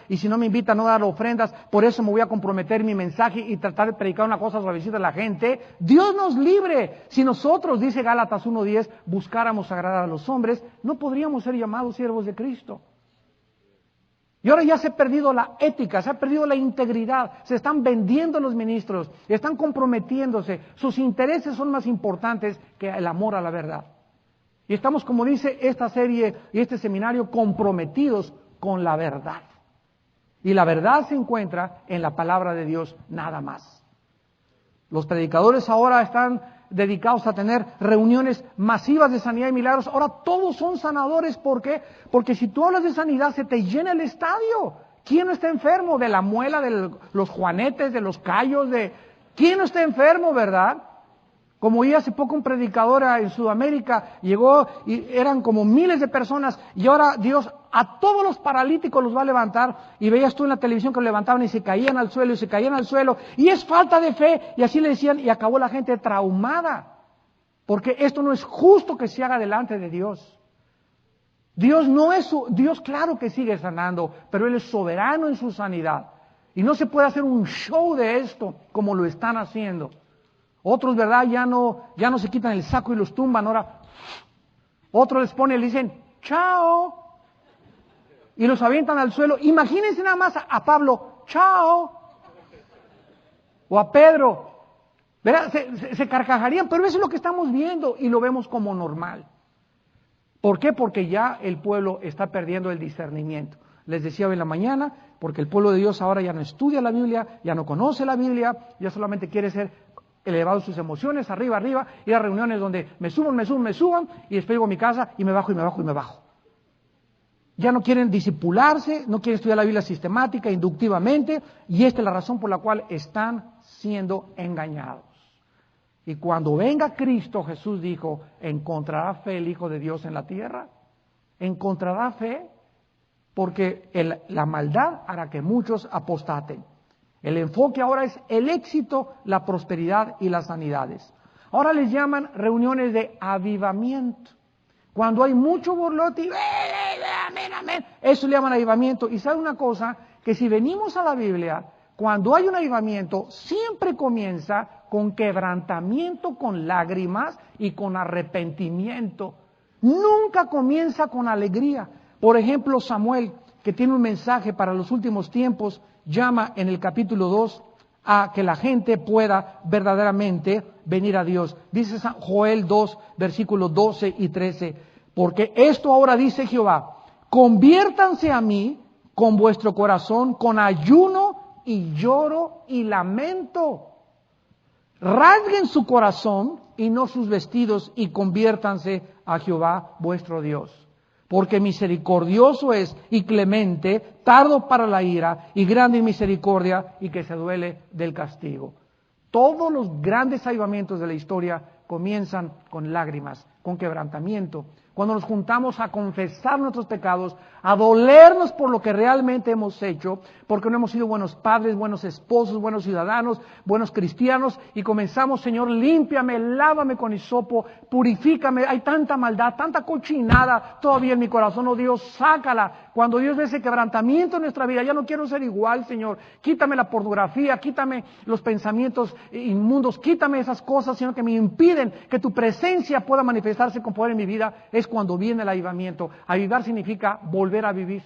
y si no me invita a no dar ofrendas, por eso me voy a comprometer mi mensaje y tratar de predicar una cosa suavecita a la gente. Dios nos libre. Si nosotros, dice Gálatas 1:10, buscáramos agradar a los hombres, no podríamos ser llamados siervos de Cristo. Y ahora ya se ha perdido la ética, se ha perdido la integridad, se están vendiendo los ministros, están comprometiéndose, sus intereses son más importantes que el amor a la verdad. Y estamos, como dice esta serie y este seminario, comprometidos con la verdad. Y la verdad se encuentra en la palabra de Dios nada más. Los predicadores ahora están dedicados a tener reuniones masivas de sanidad y milagros. Ahora todos son sanadores. ¿Por qué? Porque si tú hablas de sanidad se te llena el estadio. ¿Quién no está enfermo? De la muela, de los juanetes, de los callos, ¿quién no está enfermo, verdad? Como oí hace poco un predicador en Sudamérica, llegó y eran como miles de personas, y ahora Dios a todos los paralíticos los va a levantar, y veías tú en la televisión que lo levantaban y se caían al suelo y se caían al suelo, y es falta de fe, y así le decían, y acabó la gente traumada, porque esto no es justo que se haga delante de Dios. Dios no es Dios, claro que sigue sanando, pero Él es soberano en su sanidad. Y no se puede hacer un show de esto como lo están haciendo. Otros, ¿verdad? Ya no se quitan el saco y los tumban. Ahora, otros les ponen y le dicen, chao. Y los avientan al suelo. Imagínense nada más a Pablo, chao. O a Pedro. ¿Verdad? Se carcajarían, pero eso es lo que estamos viendo y lo vemos como normal. ¿Por qué? Porque ya el pueblo está perdiendo el discernimiento. Les decía hoy en la mañana, porque el pueblo de Dios ahora ya no estudia la Biblia, ya no conoce la Biblia, ya solamente quiere ser elevado en sus emociones, arriba, ir a reuniones donde me suban, y después llego a mi casa y me bajo. Ya no quieren disipularse, no quieren estudiar la Biblia sistemática, inductivamente, y esta es la razón por la cual están siendo engañados. Y cuando venga Cristo, Jesús dijo, ¿encontrará fe el Hijo de Dios en la tierra? ¿Encontrará fe? Porque la maldad hará que muchos apostaten. El enfoque ahora es el éxito, la prosperidad y las sanidades. Ahora les llaman reuniones de avivamiento. Cuando hay mucho borlote, amén, eso le llaman avivamiento. Y sabe una cosa, que si venimos a la Biblia, cuando hay un avivamiento, siempre comienza con quebrantamiento, con lágrimas y con arrepentimiento. Nunca comienza con alegría. Por ejemplo, Samuel, que tiene un mensaje para los últimos tiempos, llama en el capítulo 2 a que la gente pueda verdaderamente venir a Dios. Dice Joel 2, versículos 12 y 13, porque esto ahora dice Jehová, conviértanse a mí con vuestro corazón, con ayuno y lloro y lamento. Rasguen su corazón y no sus vestidos y conviértanse a Jehová vuestro Dios. Porque misericordioso es y clemente, tardo para la ira y grande en misericordia y que se duele del castigo. Todos los grandes avivamientos de la historia comienzan con lágrimas, con quebrantamiento. Cuando nos juntamos a confesar nuestros pecados, a dolernos por lo que realmente hemos hecho, porque no hemos sido buenos padres, buenos esposos, buenos ciudadanos, buenos cristianos, y comenzamos, Señor, límpiame, lávame con hisopo, purifícame, hay tanta maldad, tanta cochinada todavía en mi corazón, oh Dios, sácala. Cuando Dios ve ese quebrantamiento en nuestra vida, ya no quiero ser igual, Señor, quítame la pornografía, quítame los pensamientos inmundos, quítame esas cosas, Señor, que me impiden que tu presencia pueda manifestarse con poder en mi vida. Es cuando viene el avivamiento. Avivar significa volver a vivir.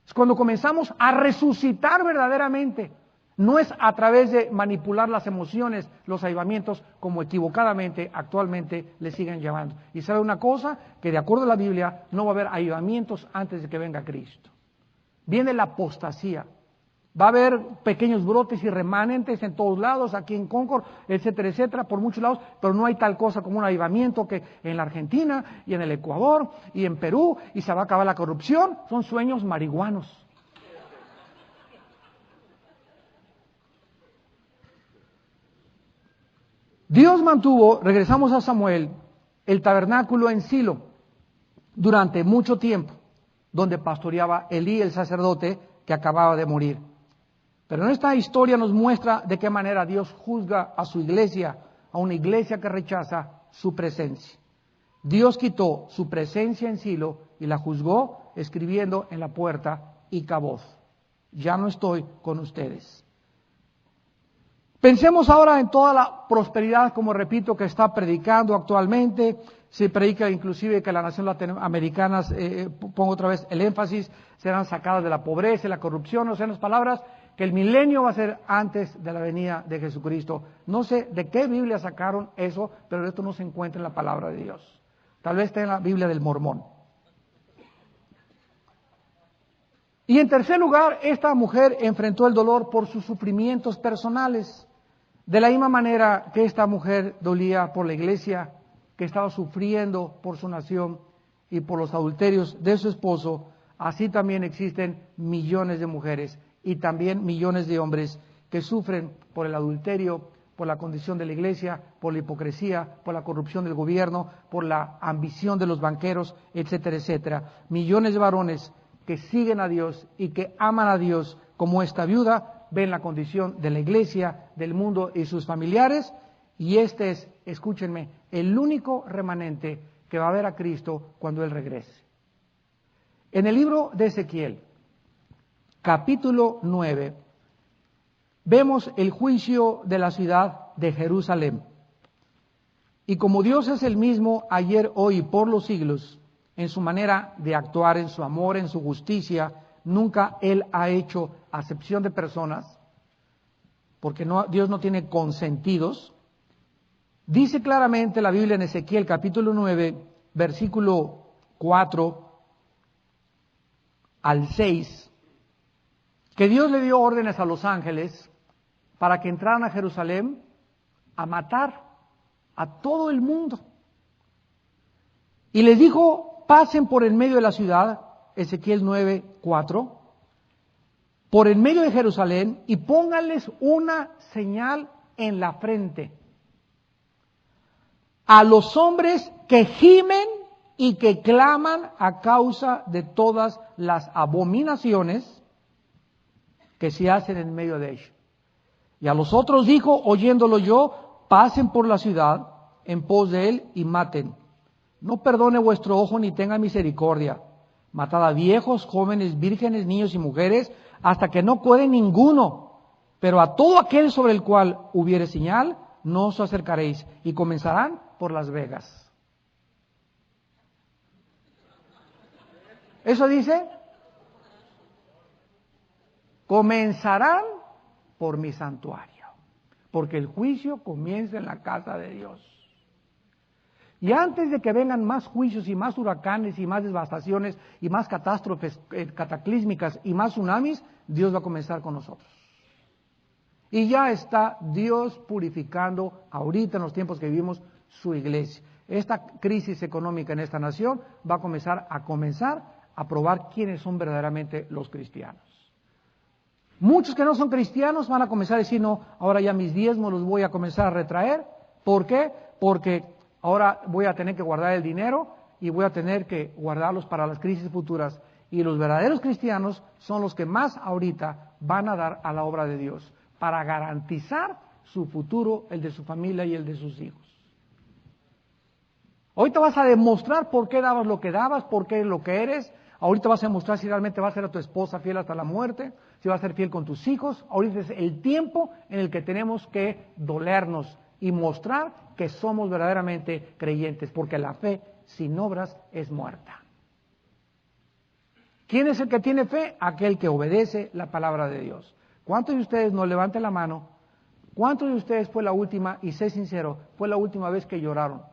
Es cuando comenzamos a resucitar verdaderamente. No es a través de manipular las emociones, los avivamientos, como equivocadamente actualmente le siguen llamando. Y sabe una cosa, que de acuerdo a la Biblia no va a haber avivamientos antes de que venga Cristo. Viene la apostasía. Va a haber pequeños brotes y remanentes en todos lados, aquí en Concord, etcétera, por muchos lados, pero no hay tal cosa como un avivamiento que en la Argentina y en el Ecuador y en Perú, y se va a acabar la corrupción. Son sueños marihuanos. Dios mantuvo, regresamos a Samuel, el tabernáculo en Silo durante mucho tiempo, donde pastoreaba Elí, el sacerdote, que acababa de morir. Pero en esta historia nos muestra de qué manera Dios juzga a su iglesia, a una iglesia que rechaza su presencia. Dios quitó su presencia en Silo y la juzgó escribiendo en la puerta Icabod. Ya no estoy con ustedes. Pensemos ahora en toda la prosperidad, como repito, que está predicando actualmente. Se predica inclusive que las naciones latinoamericanas, pongo otra vez el énfasis, serán sacadas de la pobreza y la corrupción, o sea, en las palabras, que el milenio va a ser antes de la venida de Jesucristo. No sé de qué Biblia sacaron eso, pero esto no se encuentra en la palabra de Dios. Tal vez esté en la Biblia del Mormón. Y en tercer lugar, esta mujer enfrentó el dolor por sus sufrimientos personales. De la misma manera que esta mujer dolía por la iglesia, que estaba sufriendo por su nación y por los adulterios de su esposo, así también existen millones de mujeres y también millones de hombres que sufren por el adulterio, por la condición de la iglesia, por la hipocresía, por la corrupción del gobierno, por la ambición de los banqueros, etcétera, etcétera. Millones de varones que siguen a Dios y que aman a Dios, como esta viuda, ven la condición de la iglesia, del mundo y sus familiares, y este es, escúchenme, el único remanente que va a ver a Cristo cuando Él regrese. En el libro de Ezequiel, capítulo 9, vemos el juicio de la ciudad de Jerusalén. Y como Dios es el mismo ayer, hoy y por los siglos, en su manera de actuar, en su amor, en su justicia, nunca Él ha hecho acepción de personas, porque Dios no tiene consentidos. Dice claramente la Biblia en Ezequiel capítulo 9, versículo 4 al 6, que Dios le dio órdenes a los ángeles para que entraran a Jerusalén a matar a todo el mundo. Y les dijo, pasen por en medio de la ciudad, Ezequiel 9, 4, por en medio de Jerusalén y pónganles una señal en la frente a los hombres que gimen y que claman a causa de todas las abominaciones que se hacen en medio de ellos. Y a los otros dijo, oyéndolo yo, pasen por la ciudad en pos de él y maten. No perdone vuestro ojo ni tenga misericordia. Matad a viejos, jóvenes, vírgenes, niños y mujeres, hasta que no quede ninguno. Pero a todo aquel sobre el cual hubiere señal, no os acercaréis. Y comenzarán por Las Vegas. ¿Eso dice? Comenzarán por mi santuario, porque el juicio comienza en la casa de Dios. Y antes de que vengan más juicios y más huracanes y más devastaciones y más catástrofes cataclísmicas y más tsunamis, Dios va a comenzar con nosotros. Y ya está Dios purificando ahorita en los tiempos que vivimos su iglesia. Esta crisis económica en esta nación va a comenzar a probar quiénes son verdaderamente los cristianos. Muchos que no son cristianos van a comenzar a decir, no, ahora ya mis diezmos los voy a comenzar a retraer. ¿Por qué? Porque ahora voy a tener que guardar el dinero y voy a tener que guardarlos para las crisis futuras. Y los verdaderos cristianos son los que más ahorita van a dar a la obra de Dios para garantizar su futuro, el de su familia y el de sus hijos. Ahorita vas a demostrar por qué dabas lo que dabas, por qué lo que eres. Ahorita vas a demostrar si realmente vas a ser a tu esposa fiel hasta la muerte, si vas a ser fiel con tus hijos. Ahorita es el tiempo en el que tenemos que dolernos y mostrar que somos verdaderamente creyentes, porque la fe sin obras es muerta. ¿Quién es el que tiene fe? Aquel que obedece la palabra de Dios. ¿Cuántos de ustedes, no levanten la mano, cuántos de ustedes fue la última, y sé sincero, fue la última vez que lloraron?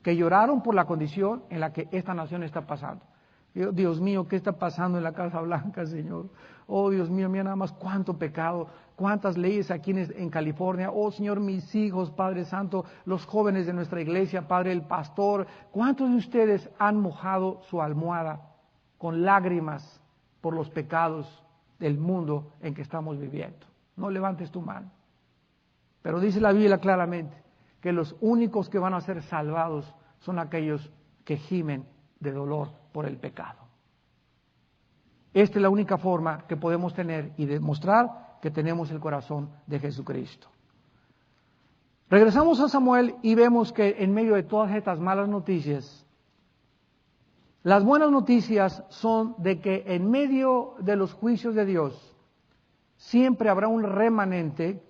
Que lloraron por la condición en la que esta nación está pasando. Dios mío, ¿qué está pasando en la Casa Blanca, Señor? Oh, Dios mío, mira nada más cuánto pecado, cuántas leyes aquí en California. Oh, Señor, mis hijos, Padre Santo, los jóvenes de nuestra iglesia, Padre, el pastor. ¿Cuántos de ustedes han mojado su almohada con lágrimas por los pecados del mundo en que estamos viviendo? No levantes tu mano. Pero dice la Biblia claramente que los únicos que van a ser salvados son aquellos que gimen de dolor por el pecado. Esta es la única forma que podemos tener y demostrar que tenemos el corazón de Jesucristo. Regresamos a Samuel y vemos que en medio de todas estas malas noticias, las buenas noticias son de que en medio de los juicios de Dios siempre habrá un remanente,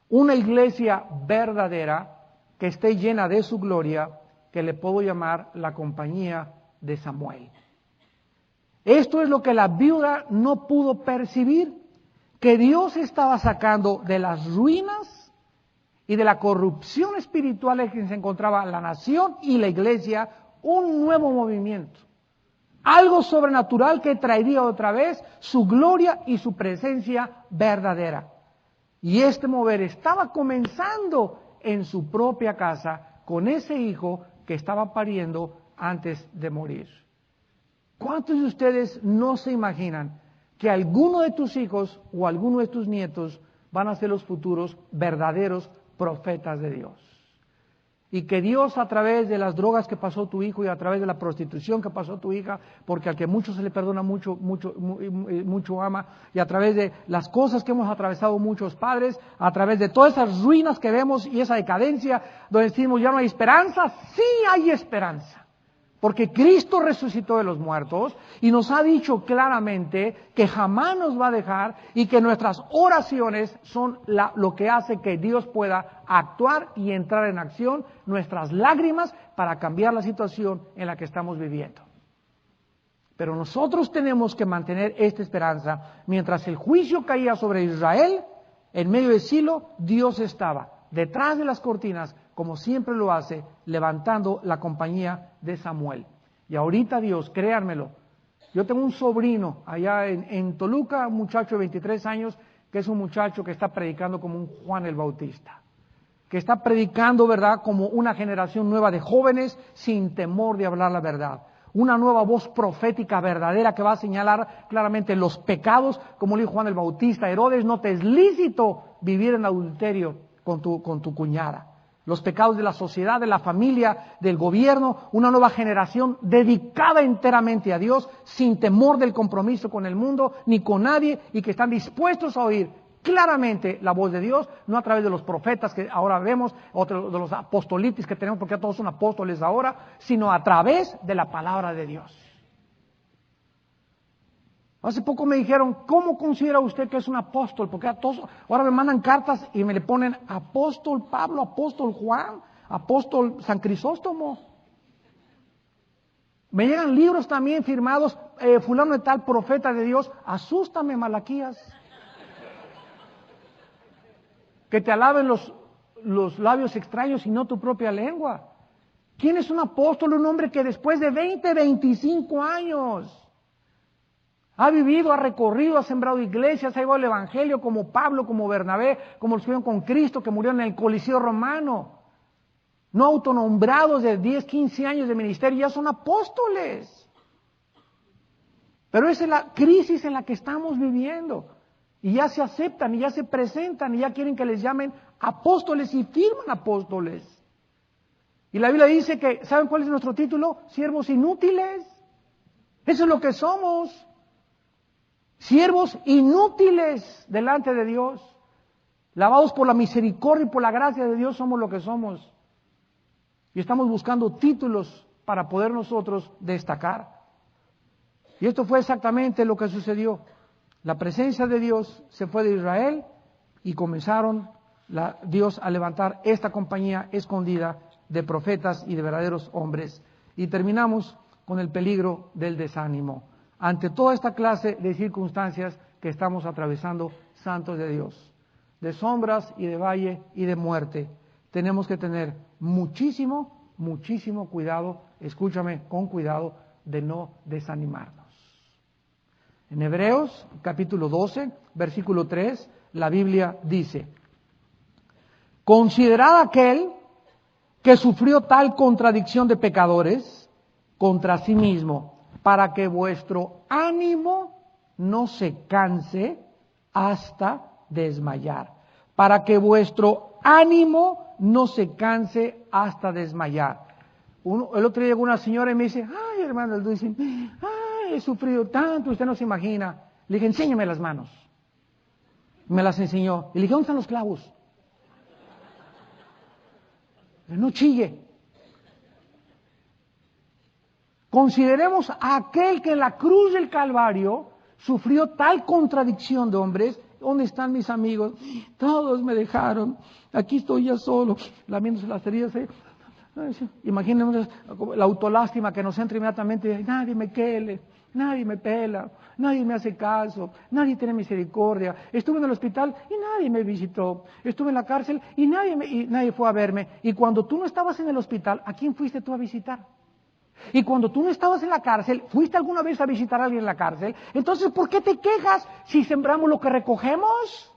una iglesia verdadera que esté llena de su gloria, que le puedo llamar la compañía de Samuel. Esto es lo que la viuda no pudo percibir, que Dios estaba sacando de las ruinas y de la corrupción espiritual en que se encontraba la nación y la iglesia un nuevo movimiento, algo sobrenatural que traería otra vez su gloria y su presencia verdadera. Y este mover estaba comenzando en su propia casa con ese hijo que estaba pariendo antes de morir. ¿Cuántos de ustedes no se imaginan que alguno de tus hijos o alguno de tus nietos van a ser los futuros verdaderos profetas de Dios. Y que Dios, a través de las drogas que pasó tu hijo y a través de la prostitución que pasó tu hija, porque al que mucho se le perdona, mucho ama, y a través de las cosas que hemos atravesado muchos padres, a través de todas esas ruinas que vemos y esa decadencia, donde decimos ya no hay esperanza, sí hay esperanza. Porque Cristo resucitó de los muertos y nos ha dicho claramente que jamás nos va a dejar y que nuestras oraciones son lo que hace que Dios pueda actuar y entrar en acción, nuestras lágrimas para cambiar la situación en la que estamos viviendo. Pero nosotros tenemos que mantener esta esperanza. Mientras el juicio caía sobre Israel, en medio de Silo, Dios estaba detrás de las cortinas, como siempre lo hace, levantando la compañía de Samuel. Y ahorita Dios, créanmelo, yo tengo un sobrino allá en Toluca, un muchacho de 23 años, que es un muchacho que está predicando como un Juan el Bautista, que está predicando, ¿verdad?, como una generación nueva de jóvenes sin temor de hablar la verdad. Una nueva voz profética verdadera que va a señalar claramente los pecados, como le dijo Juan el Bautista: Herodes, no te es lícito vivir en adulterio con tu cuñada. Los pecados de la sociedad, de la familia, del gobierno, una nueva generación dedicada enteramente a Dios, sin temor del compromiso con el mundo, ni con nadie, y que están dispuestos a oír claramente la voz de Dios, no a través de los profetas que ahora vemos, o de los apostolitis que tenemos, porque ya todos son apóstoles ahora, sino a través de la palabra de Dios. Hace poco me dijeron, ¿cómo considera usted que es un apóstol? Porque ahora me mandan cartas y me le ponen apóstol Pablo, apóstol Juan, apóstol San Crisóstomo. Me llegan libros también firmados, fulano de tal, profeta de Dios. Asústame, Malaquías. Que te alaben los labios extraños y no tu propia lengua. ¿Quién es un apóstol? Un hombre que después de 25 años ha vivido, ha recorrido, ha sembrado iglesias, ha llevado el evangelio como Pablo, como Bernabé, como los que vieron con Cristo, que murieron en el Coliseo Romano. No autonombrados de 10, 15 años de ministerio, ya son apóstoles. Pero esa es la crisis en la que estamos viviendo. Y ya se aceptan, y ya se presentan, y ya quieren que les llamen apóstoles y firman apóstoles. Y la Biblia dice que, ¿saben cuál es nuestro título? Siervos inútiles. Eso es lo que somos. Siervos inútiles delante de Dios, lavados por la misericordia y por la gracia de Dios, somos lo que somos. Y estamos buscando títulos para poder nosotros destacar. Y esto fue exactamente lo que sucedió. La presencia de Dios se fue de Israel y comenzaron Dios a levantar esta compañía escondida de profetas y de verdaderos hombres. Y terminamos con el peligro del desánimo. Ante toda esta clase de circunstancias que estamos atravesando, santos de Dios, de sombras y de valle y de muerte, tenemos que tener muchísimo cuidado, escúchame, con cuidado, de no desanimarnos. En Hebreos, capítulo 12, versículo 3, la Biblia dice: considerad aquel que sufrió tal contradicción de pecadores contra sí mismo, para que vuestro ánimo no se canse hasta desmayar. Para que vuestro ánimo no se canse hasta desmayar. El otro día llegó una señora y me dice: ay, hermano, he sufrido tanto, usted no se imagina. Le dije: enséñame las manos. Me las enseñó. Y le dije: ¿dónde están los clavos? No chille. Consideremos a aquel que en la cruz del Calvario sufrió tal contradicción de hombres. ¿Dónde están mis amigos? Todos me dejaron. Aquí estoy ya solo, lamiéndose las heridas. Imaginemos la autolástima que nos entra inmediatamente. Nadie me quiere, nadie me pela, nadie me hace caso, nadie tiene misericordia. Estuve en el hospital y nadie me visitó. Estuve en la cárcel y nadie fue a verme. Y cuando tú no estabas en el hospital, ¿a quién fuiste tú a visitar? Y cuando tú no estabas en la cárcel, ¿fuiste alguna vez a visitar a alguien en la cárcel? Entonces, ¿por qué te quejas si sembramos lo que recogemos?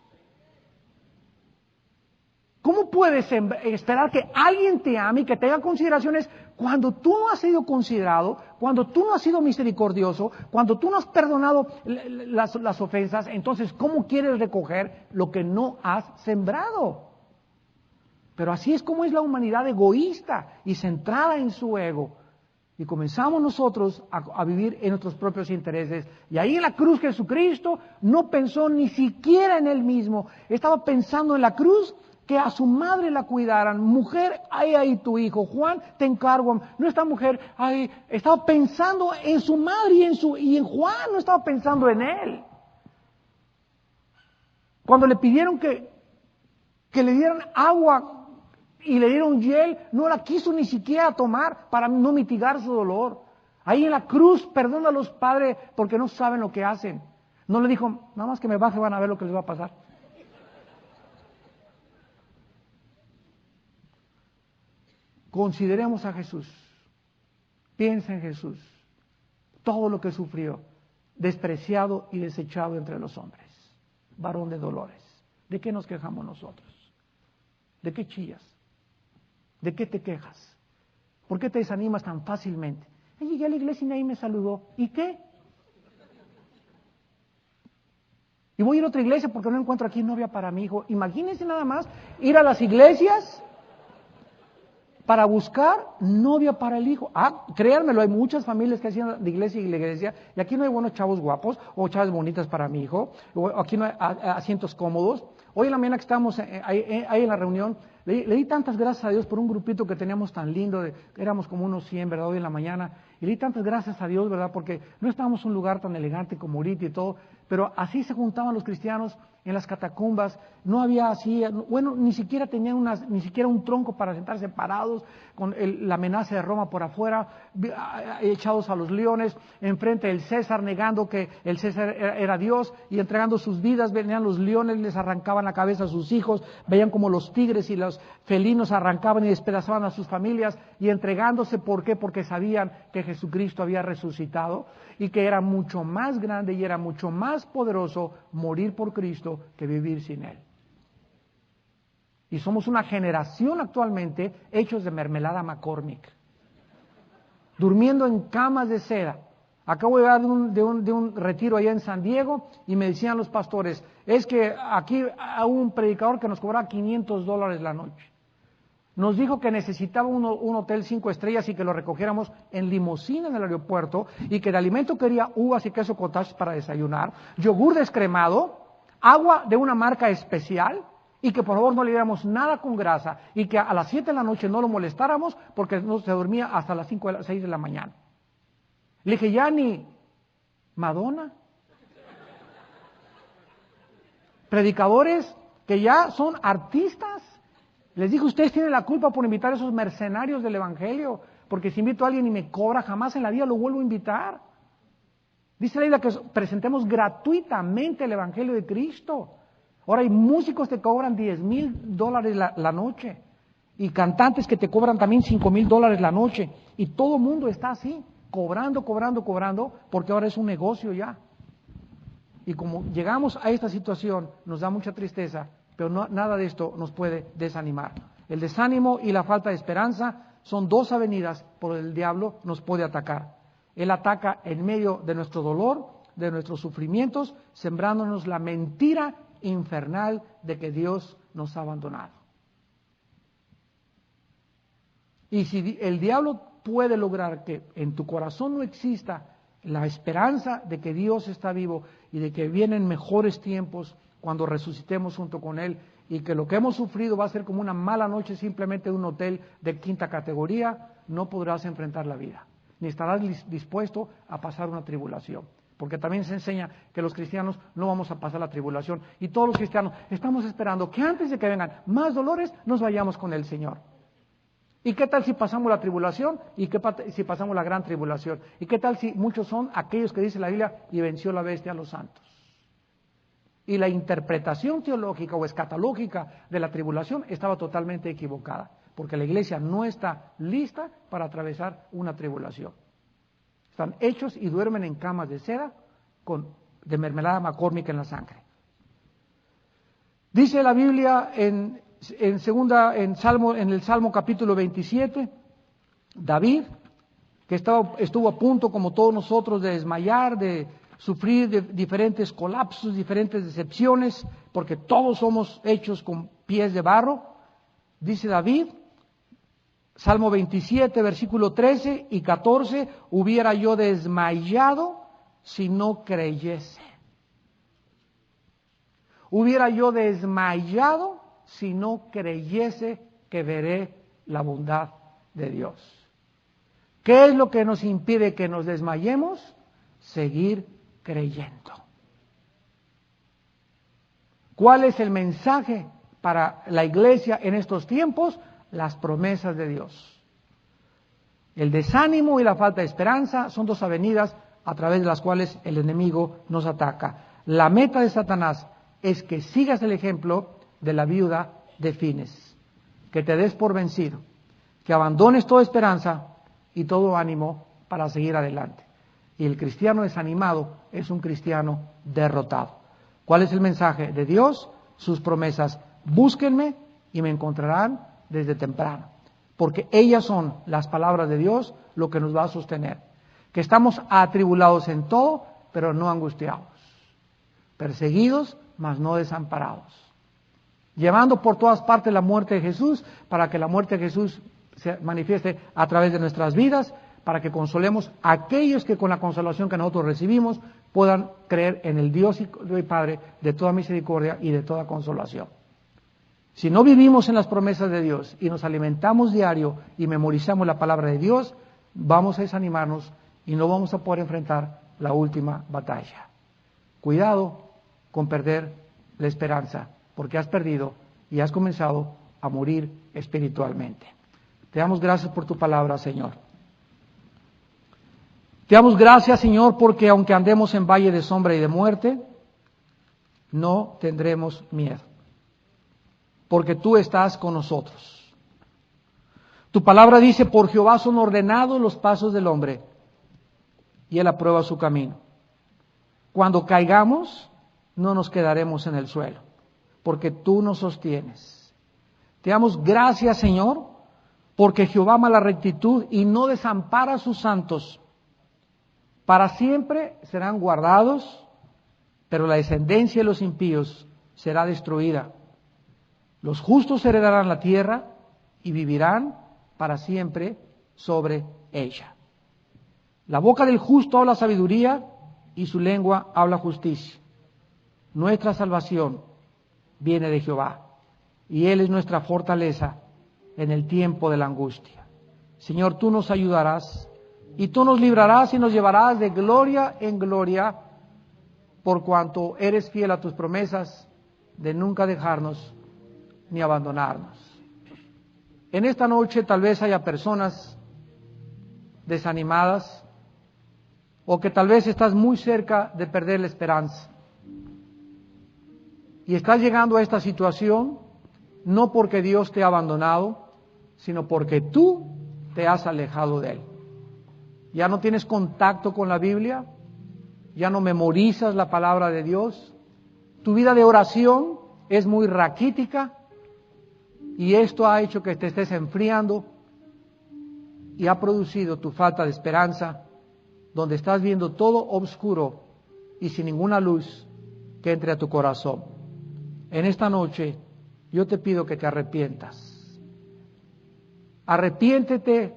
¿Cómo puedes esperar que alguien te ame y que tenga consideraciones cuando tú no has sido considerado, cuando tú no has sido misericordioso, cuando tú no has perdonado las ofensas? Entonces, ¿cómo quieres recoger lo que no has sembrado? Pero así es como es la humanidad, egoísta y centrada en su ego. Y comenzamos nosotros a vivir en nuestros propios intereses. Y ahí en la cruz Jesucristo no pensó ni siquiera en Él mismo. Estaba pensando en la cruz, que a su madre la cuidaran. Mujer, ahí tu hijo. Juan, te encargo. No, esta mujer, ahí estaba pensando en su madre y en Juan, no estaba pensando en él. Cuando le pidieron que le dieran agua y le dieron hiel, no la quiso ni siquiera tomar para no mitigar su dolor. Ahí en la cruz, perdona a los padres porque no saben lo que hacen. No le dijo, nada más que me baje, van a ver lo que les va a pasar. Consideremos a Jesús. Piensa en Jesús. Todo lo que sufrió, despreciado y desechado entre los hombres. Varón de dolores. ¿De qué nos quejamos nosotros? ¿De qué chillas? ¿De qué te quejas? ¿Por qué te desanimas tan fácilmente? Llegué a la iglesia y nadie me saludó. ¿Y qué? Y voy a ir a otra iglesia porque no encuentro aquí novia para mi hijo. Imagínense nada más ir a las iglesias para buscar novia para el hijo. Créanmelo, hay muchas familias que hacen de iglesia y iglesia, y aquí no hay buenos chavos guapos, o chavas bonitas para mi hijo, o aquí no hay asientos cómodos. Hoy en la mañana que estábamos ahí en la reunión, le di tantas gracias a Dios por un grupito que teníamos tan lindo, éramos como unos 100, ¿verdad? Hoy en la mañana, y le di tantas gracias a Dios, ¿verdad? Porque no estábamos en un lugar tan elegante como ahorita y todo, pero así se juntaban los cristianos en las catacumbas. No había así, bueno, ni siquiera tenían ni siquiera un tronco para sentarse parados, con la amenaza de Roma por afuera, echados a los leones, enfrente del César, negando que el César era Dios, y entregando sus vidas. Venían los leones, les arrancaban la cabeza a sus hijos, veían como los tigres y los felinos arrancaban y despedazaban a sus familias, y entregándose. ¿Por qué? Porque sabían que Jesucristo había resucitado, y que era mucho más grande y era mucho más poderoso morir por Cristo que vivir sin Él. Y somos una generación actualmente hechos de mermelada McCormick, durmiendo en camas de seda. Acabo de llegar de un retiro allá en San Diego, y me decían los pastores, es que aquí hay un predicador que nos cobraba $500 la noche. Nos dijo que necesitaba un hotel 5 estrellas y que lo recogiéramos en limusina en el aeropuerto, y que de alimento quería uvas y queso cottage para desayunar, yogur descremado, agua de una marca especial, y que por favor no le diéramos nada con grasa, y que a las 7 de la noche no lo molestáramos porque no se dormía hasta las 6 de la mañana. Le dije, ya ni Madonna. Predicadores que ya son artistas. Les dije, ustedes tienen la culpa por invitar a esos mercenarios del Evangelio, porque si invito a alguien y me cobra, jamás en la vida lo vuelvo a invitar. Dice la Biblia que presentemos gratuitamente el Evangelio de Cristo. Ahora hay músicos que te cobran $10,000 la noche, y cantantes que te cobran también $5,000 la noche, y todo el mundo está así, cobrando, porque ahora es un negocio ya. Y como llegamos a esta situación, nos da mucha tristeza, pero nada de esto nos puede desanimar. El desánimo y la falta de esperanza son dos avenidas por donde el diablo nos puede atacar. Él ataca en medio de nuestro dolor, de nuestros sufrimientos, sembrándonos la mentira infernal de que Dios nos ha abandonado. Y si el diablo puede lograr que en tu corazón no exista la esperanza de que Dios está vivo y de que vienen mejores tiempos cuando resucitemos junto con Él, y que lo que hemos sufrido va a ser como una mala noche simplemente de un hotel de 5ª categoría, no podrás enfrentar la vida, ni estarás dispuesto a pasar una tribulación. Porque también se enseña que los cristianos no vamos a pasar la tribulación, y todos los cristianos estamos esperando que antes de que vengan más dolores nos vayamos con el Señor. ¿Y qué tal si pasamos la tribulación? ¿Y qué si pasamos la gran tribulación? ¿Y qué tal si muchos son aquellos que dice la Biblia, y venció la bestia a los santos? Y la interpretación teológica o escatológica de la tribulación estaba totalmente equivocada, porque la iglesia no está lista para atravesar una tribulación. Están hechos y duermen en camas de seda de mermelada McCormick en la sangre. Dice la Biblia en en el Salmo capítulo 27, David, que estuvo a punto, como todos nosotros, de desmayar, de sufrir de diferentes colapsos, diferentes decepciones, porque todos somos hechos con pies de barro, dice David, Salmo 27, versículo 13 y 14, hubiera yo desmayado si no creyese. Hubiera yo desmayado si no creyese que veré la bondad de Dios. ¿Qué es lo que nos impide que nos desmayemos? Seguir creyendo. ¿Cuál es el mensaje para la iglesia en estos tiempos? Las promesas de Dios. El desánimo y la falta de esperanza son dos avenidas a través de las cuales el enemigo nos ataca. La meta de Satanás es que sigas el ejemplo de la viuda de Fines, que te des por vencido, que abandones toda esperanza y todo ánimo para seguir adelante. Y el cristiano desanimado es un cristiano derrotado. ¿Cuál es el mensaje de Dios? Sus promesas. Búsquenme y me encontrarán desde temprano, porque ellas son las palabras de Dios lo que nos va a sostener. Que estamos atribulados en todo, pero no angustiados. Perseguidos, mas no desamparados. Llevando por todas partes la muerte de Jesús, para que la muerte de Jesús se manifieste a través de nuestras vidas, para que consolemos a aquellos que con la consolación que nosotros recibimos puedan creer en el Dios y Padre de toda misericordia y de toda consolación. Si no vivimos en las promesas de Dios y nos alimentamos diario y memorizamos la palabra de Dios, vamos a desanimarnos y no vamos a poder enfrentar la última batalla. Cuidado con perder la esperanza, porque has perdido y has comenzado a morir espiritualmente. Te damos gracias por tu palabra, Señor. Te damos gracias, Señor, porque aunque andemos en valle de sombra y de muerte, no tendremos miedo, porque tú estás con nosotros. Tu palabra dice, por Jehová son ordenados los pasos del hombre, y él aprueba su camino. Cuando caigamos, no nos quedaremos en el suelo, porque tú nos sostienes. Te damos gracias, Señor, porque Jehová ama la rectitud y no desampara a sus santos. Para siempre serán guardados, pero la descendencia de los impíos será destruida. Los justos heredarán la tierra y vivirán para siempre sobre ella. La boca del justo habla sabiduría y su lengua habla justicia. Nuestra salvación viene de Jehová y Él es nuestra fortaleza en el tiempo de la angustia. Señor, tú nos ayudarás y tú nos librarás y nos llevarás de gloria en gloria, por cuanto eres fiel a tus promesas de nunca dejarnos ni abandonarnos. En esta noche tal vez haya personas desanimadas o que tal vez estás muy cerca de perder la esperanza. Y estás llegando a esta situación no porque Dios te ha abandonado, sino porque tú te has alejado de Él. Ya no tienes contacto con la Biblia, ya no memorizas la palabra de Dios, tu vida de oración es muy raquítica y esto ha hecho que te estés enfriando y ha producido tu falta de esperanza, donde estás viendo todo oscuro y sin ninguna luz que entre a tu corazón. En esta noche yo te pido que te arrepientas. Arrepiéntete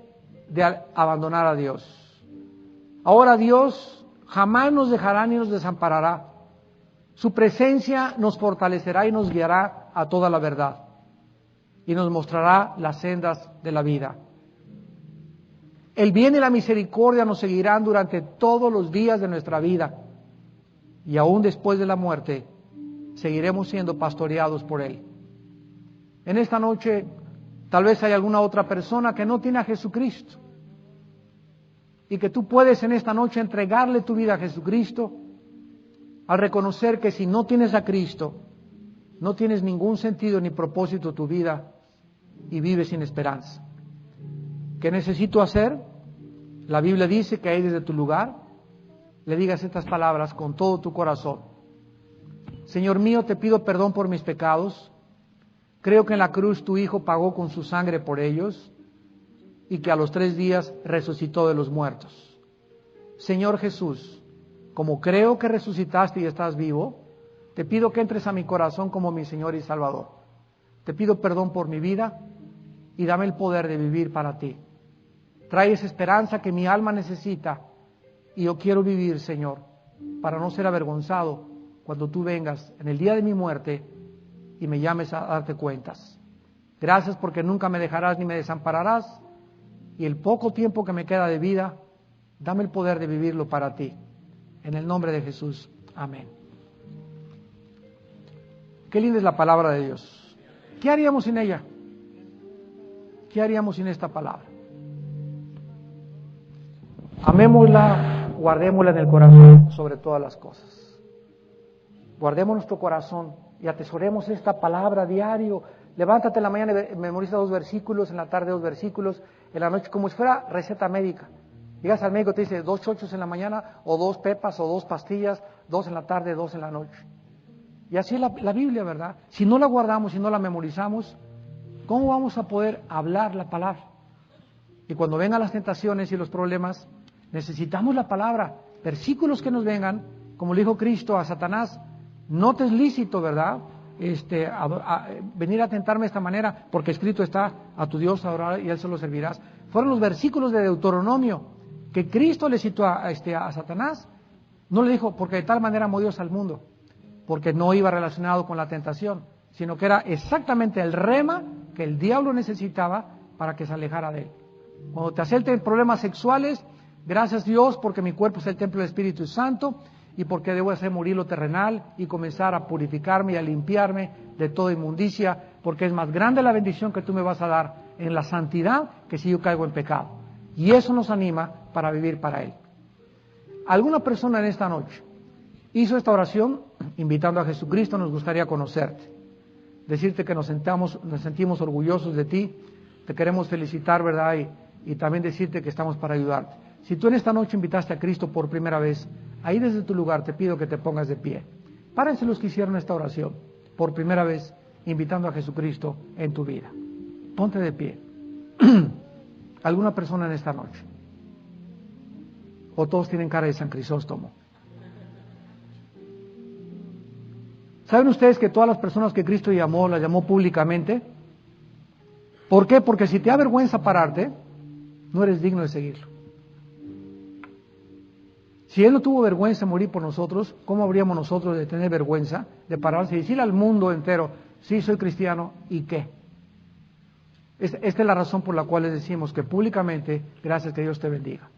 de abandonar a Dios. Ahora Dios jamás nos dejará ni nos desamparará. Su presencia nos fortalecerá y nos guiará a toda la verdad y nos mostrará las sendas de la vida. El bien y la misericordia nos seguirán durante todos los días de nuestra vida y aún después de la muerte seguiremos siendo pastoreados por Él. En esta noche tal vez hay alguna otra persona que no tiene a Jesucristo y que tú puedes en esta noche entregarle tu vida a Jesucristo al reconocer que si no tienes a Cristo no tienes ningún sentido ni propósito tu vida y vives sin esperanza. ¿Qué necesito hacer? La Biblia dice que ahí desde tu lugar le digas estas palabras con todo tu corazón. Señor mío, te pido perdón por mis pecados. Creo que en la cruz tu Hijo pagó con su sangre por ellos y que a los 3 días resucitó de los muertos. Señor Jesús, como creo que resucitaste y estás vivo, te pido que entres a mi corazón como mi Señor y Salvador. Te pido perdón por mi vida y dame el poder de vivir para ti. Trae esa esperanza que mi alma necesita y yo quiero vivir, Señor, para no ser avergonzado cuando tú vengas en el día de mi muerte y me llames a darte cuentas. Gracias porque nunca me dejarás ni me desampararás y el poco tiempo que me queda de vida, dame el poder de vivirlo para ti. En el nombre de Jesús. Amén. Qué linda es la palabra de Dios. ¿Qué haríamos sin ella? ¿Qué haríamos sin esta palabra? Amémosla, guardémosla en el corazón sobre todas las cosas. Guardemos nuestro corazón y atesoremos esta palabra diario. Levántate en la mañana y memoriza 2 versículos, en la tarde 2 versículos, en la noche, como si fuera receta médica. Llegas al médico y te dice 2 chochos en la mañana, o 2 pepas, o 2 pastillas, 2 en la tarde, 2 en la noche. Y así es la Biblia, ¿verdad? Si no la guardamos, si no la memorizamos, ¿cómo vamos a poder hablar la palabra? Y cuando vengan las tentaciones y los problemas, necesitamos la palabra, versículos que nos vengan, como le dijo Cristo a Satanás, no te es lícito, ¿verdad? Venir a tentarme de esta manera, porque escrito está, a tu Dios adorarás y a él solo servirás. Fueron los versículos de Deuteronomio que Cristo le citó a Satanás. No le dijo, porque de tal manera amó Dios al mundo, porque no iba relacionado con la tentación, sino que era exactamente el rema que el diablo necesitaba para que se alejara de él. Cuando te asalten problemas sexuales, gracias Dios porque mi cuerpo es el templo del Espíritu Santo y porque debo hacer morir lo terrenal y comenzar a purificarme y a limpiarme de toda inmundicia, porque es más grande la bendición que tú me vas a dar en la santidad que si yo caigo en pecado. Y eso nos anima para vivir para Él. Alguna persona en esta noche hizo esta oración invitando a Jesucristo, nos gustaría conocerte, decirte que nos sentimos orgullosos de ti, te queremos felicitar, ¿verdad? Y también decirte que estamos para ayudarte. Si tú en esta noche invitaste a Cristo por primera vez, ahí desde tu lugar te pido que te pongas de pie. Párense los que hicieron esta oración por primera vez, invitando a Jesucristo en tu vida. Ponte de pie. ¿Alguna persona en esta noche? ¿O todos tienen cara de San Crisóstomo? ¿Saben ustedes que todas las personas que Cristo llamó, las llamó públicamente? ¿Por qué? Porque si te da vergüenza pararte, no eres digno de seguirlo. Si Él no tuvo vergüenza de morir por nosotros, ¿cómo habríamos nosotros de tener vergüenza de pararse y decirle al mundo entero, sí, soy cristiano, ¿y qué? Esta es la razón por la cual les decimos que públicamente, gracias, que Dios te bendiga.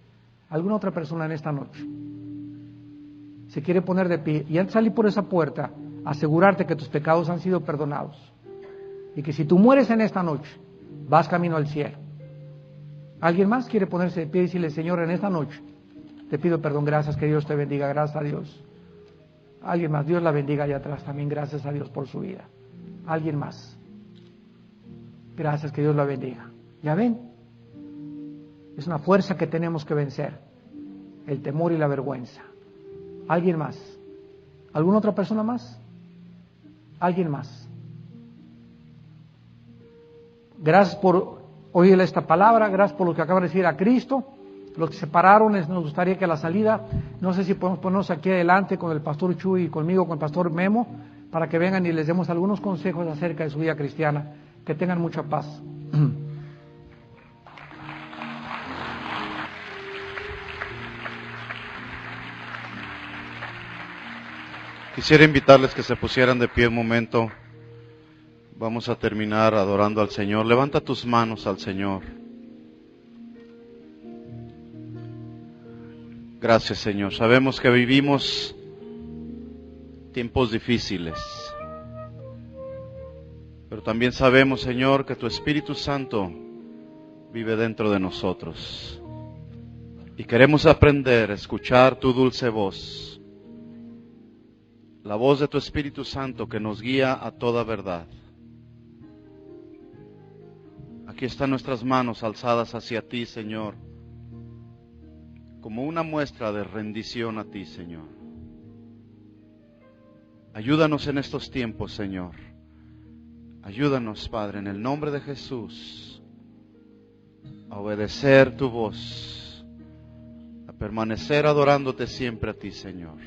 ¿Alguna otra persona en esta noche se quiere poner de pie y antes de salir por esa puerta, asegurarte que tus pecados han sido perdonados y que si tú mueres en esta noche, vas camino al cielo? ¿Alguien más quiere ponerse de pie y decirle, Señor, en esta noche te pido perdón, gracias, que Dios te bendiga, gracias a Dios? Alguien más, Dios la bendiga allá atrás también, gracias a Dios por su vida. Alguien más, gracias, que Dios la bendiga. ¿Ya ven? Es una fuerza que tenemos que vencer, el temor y la vergüenza. ¿Alguien más? ¿Alguna otra persona más? ¿Alguien más? Gracias por oír esta palabra, gracias por lo que acaban de decir a Cristo. Los que se pararon, nos gustaría que a la salida, no sé si podemos ponernos aquí adelante con el pastor Chuy y conmigo, con el pastor Memo, para que vengan y les demos algunos consejos acerca de su vida cristiana. Que tengan mucha paz. Quisiera invitarles que se pusieran de pie un momento. Vamos a terminar adorando al Señor. Levanta tus manos al Señor. Gracias, Señor. Sabemos que vivimos tiempos difíciles, pero también sabemos, Señor, que tu Espíritu Santo vive dentro de nosotros. Y queremos aprender a escuchar tu dulce voz, la voz de tu Espíritu Santo que nos guía a toda verdad. Aquí están nuestras manos alzadas hacia ti, Señor, como una muestra de rendición a ti, Señor. Ayúdanos en estos tiempos, Señor, Ayúdanos, Padre, en el nombre de Jesús, a obedecer tu voz, a permanecer adorándote siempre a ti, Señor.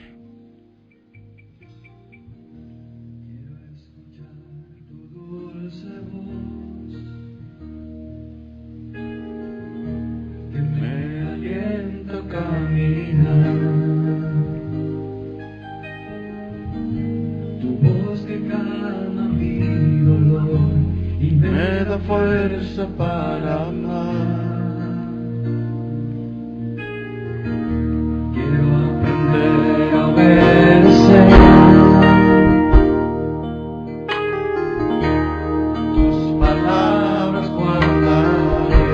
Que me alienta a caminar, tu voz que calma mi dolor y me da fuerza para amar. Quiero aprender a obedecer tus palabras, guardaré.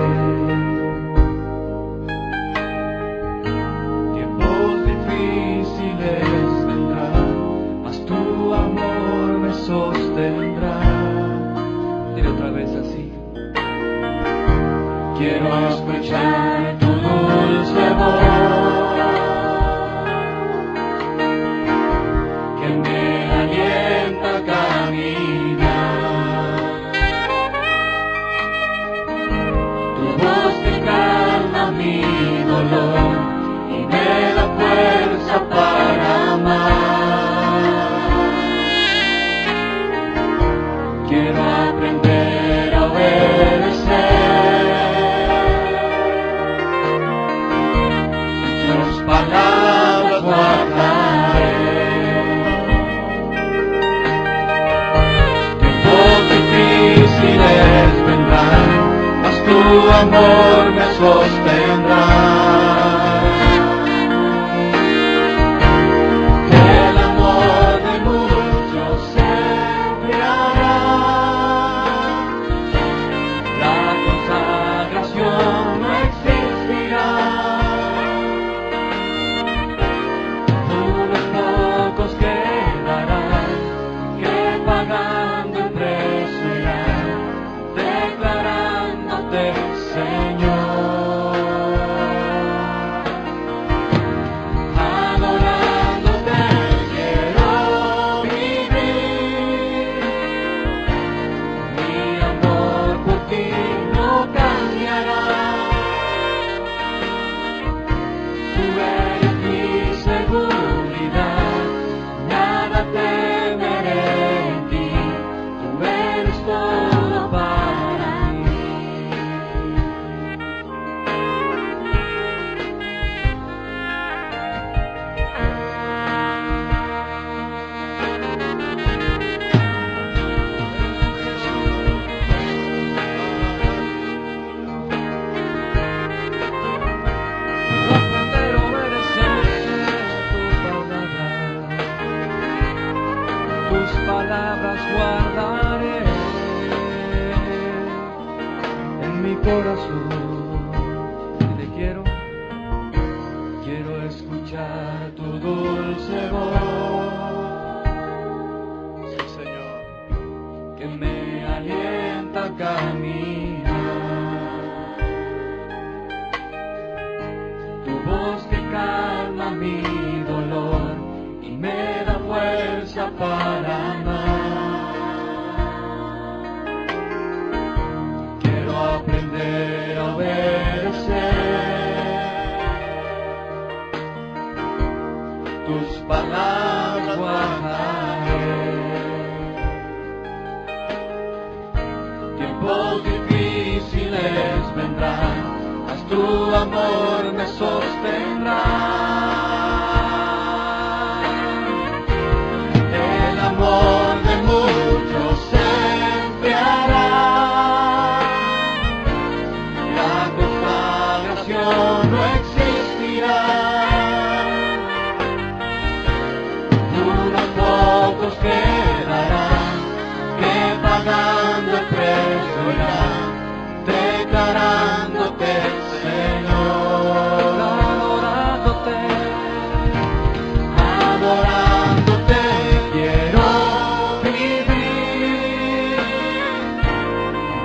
Tiempos difíciles vendrán, mas tu amor me sostendrá. Dile otra vez así. Quiero escuchar tu dulce voz, que me alienta a caminar. Tu voz que calma mi dolor y me da fuerza para amar. Quiero aprender a obedecer tus palabras, guardaré. Tiempos difíciles vendrán, mas tu amor me sostendrá. El amor de muchos se enfriará, la consagración no existirá. Unos pocos quedarán, que pagando el precio irán, declarándote Señor. Adorándote quiero vivir, mi amor por ti no cambiará. Tú eres mi seguridad, nada temeré en ti, tú eres todo para mí. Aprender a obedecer tus palabras guardaré en mi corazón. Y te quiero escuchar tu dulce voz, Sí, Señor. que me alienta a caminar. Tu voz que calma mi dolor y me da fuerza para amar. Quiero aprender a obedecer tus palabras, guardaré. Tiempos difíciles vendrán, mas tu amor me sostendrá. El amor de muchos se enfriará, la consagración no existirá. Unos pocos quedarán, que pagando el precio irán, declarándote Señor. Adorándote quiero vivir,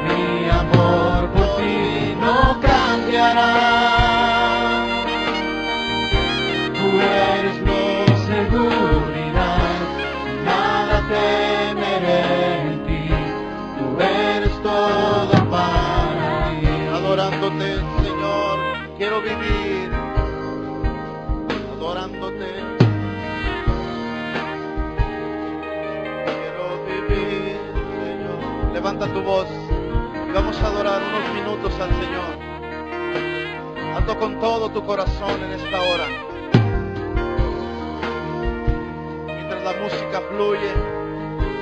mi amor por ti no cambiará. Tú eres mi seguridad, nada levanta tu voz y vamos a adorar unos minutos al Señor. Hazlo con todo tu corazón en esta hora. Mientras la música fluye,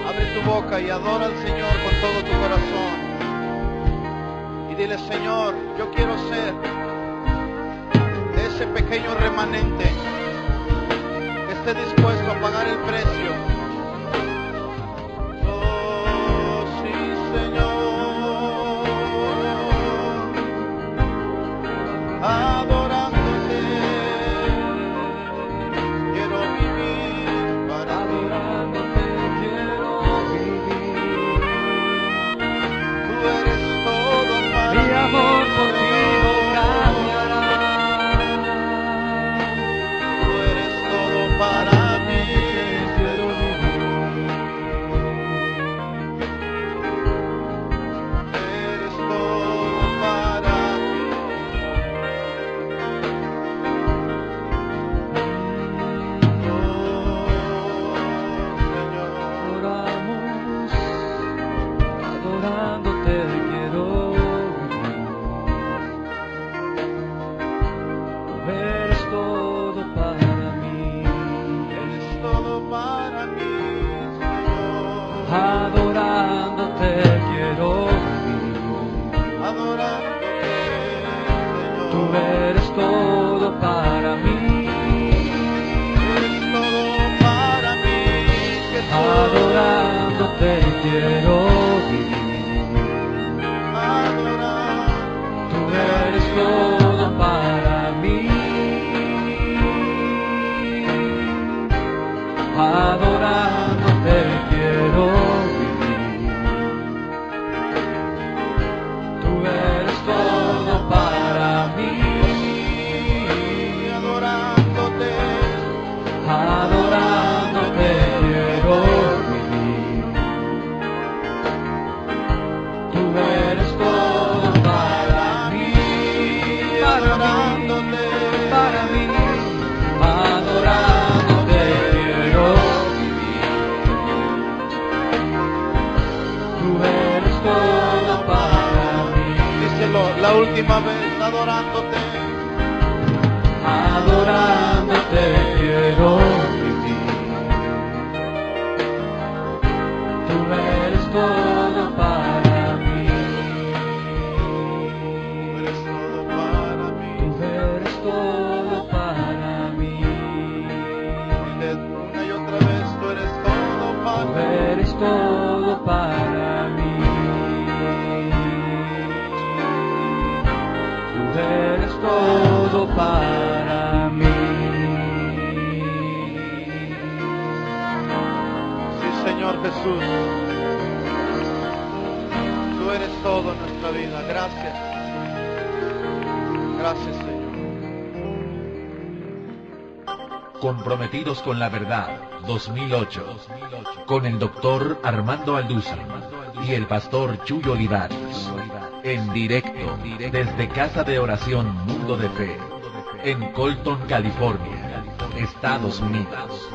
abre tu boca y adora al Señor con todo tu corazón. Y dile: Señor, yo quiero ser de ese pequeño remanente que esté dispuesto a pagar el precio. Oh, sí, Señor, adorándote, quiero vivir para Adorándote quiero vivir. Tú eres todo para Mi amor por ti no cambiará. Tú eres todo para mí. Quiero vivir. Eres todo para mí. Adoramos, adorándote quiero vivir. Tú eres todo para mí. Eres todo para mí, Señor. Adorándote quiero vivir. Adorándote, Señor. Tú eres todo para mí. Eres todo para mí, Jesús. Adorándote quiero vivir. Adorar. Tú eres todo para mí. Adorándote quiero vivir. Tú eres todo para mí. Adorándote. Adorándote quiero vivir. Tú eres todo para mí. Adorándote. Para mí. Adorándote quiero vivir. Tú eres todo para mí. Díselo la última vez, adorándote. Adorándote quiero vivir. Tú eres todo para mí. Eres todo para mí. Tú eres todo para mí. Dile una y otra vez, tú eres todo Tú para mí. eres todo para mí. Tú eres todo para mí. Sí, Señor Jesús. Tú eres todo en nuestra vida. Gracias. Gracias, Señor. Comprometidos con la verdad 2008 con el doctor Armando Alducin y el pastor Chuy Olivares en directo desde Casa de Oración Mundo de Fe en Colton, California, Estados Unidos.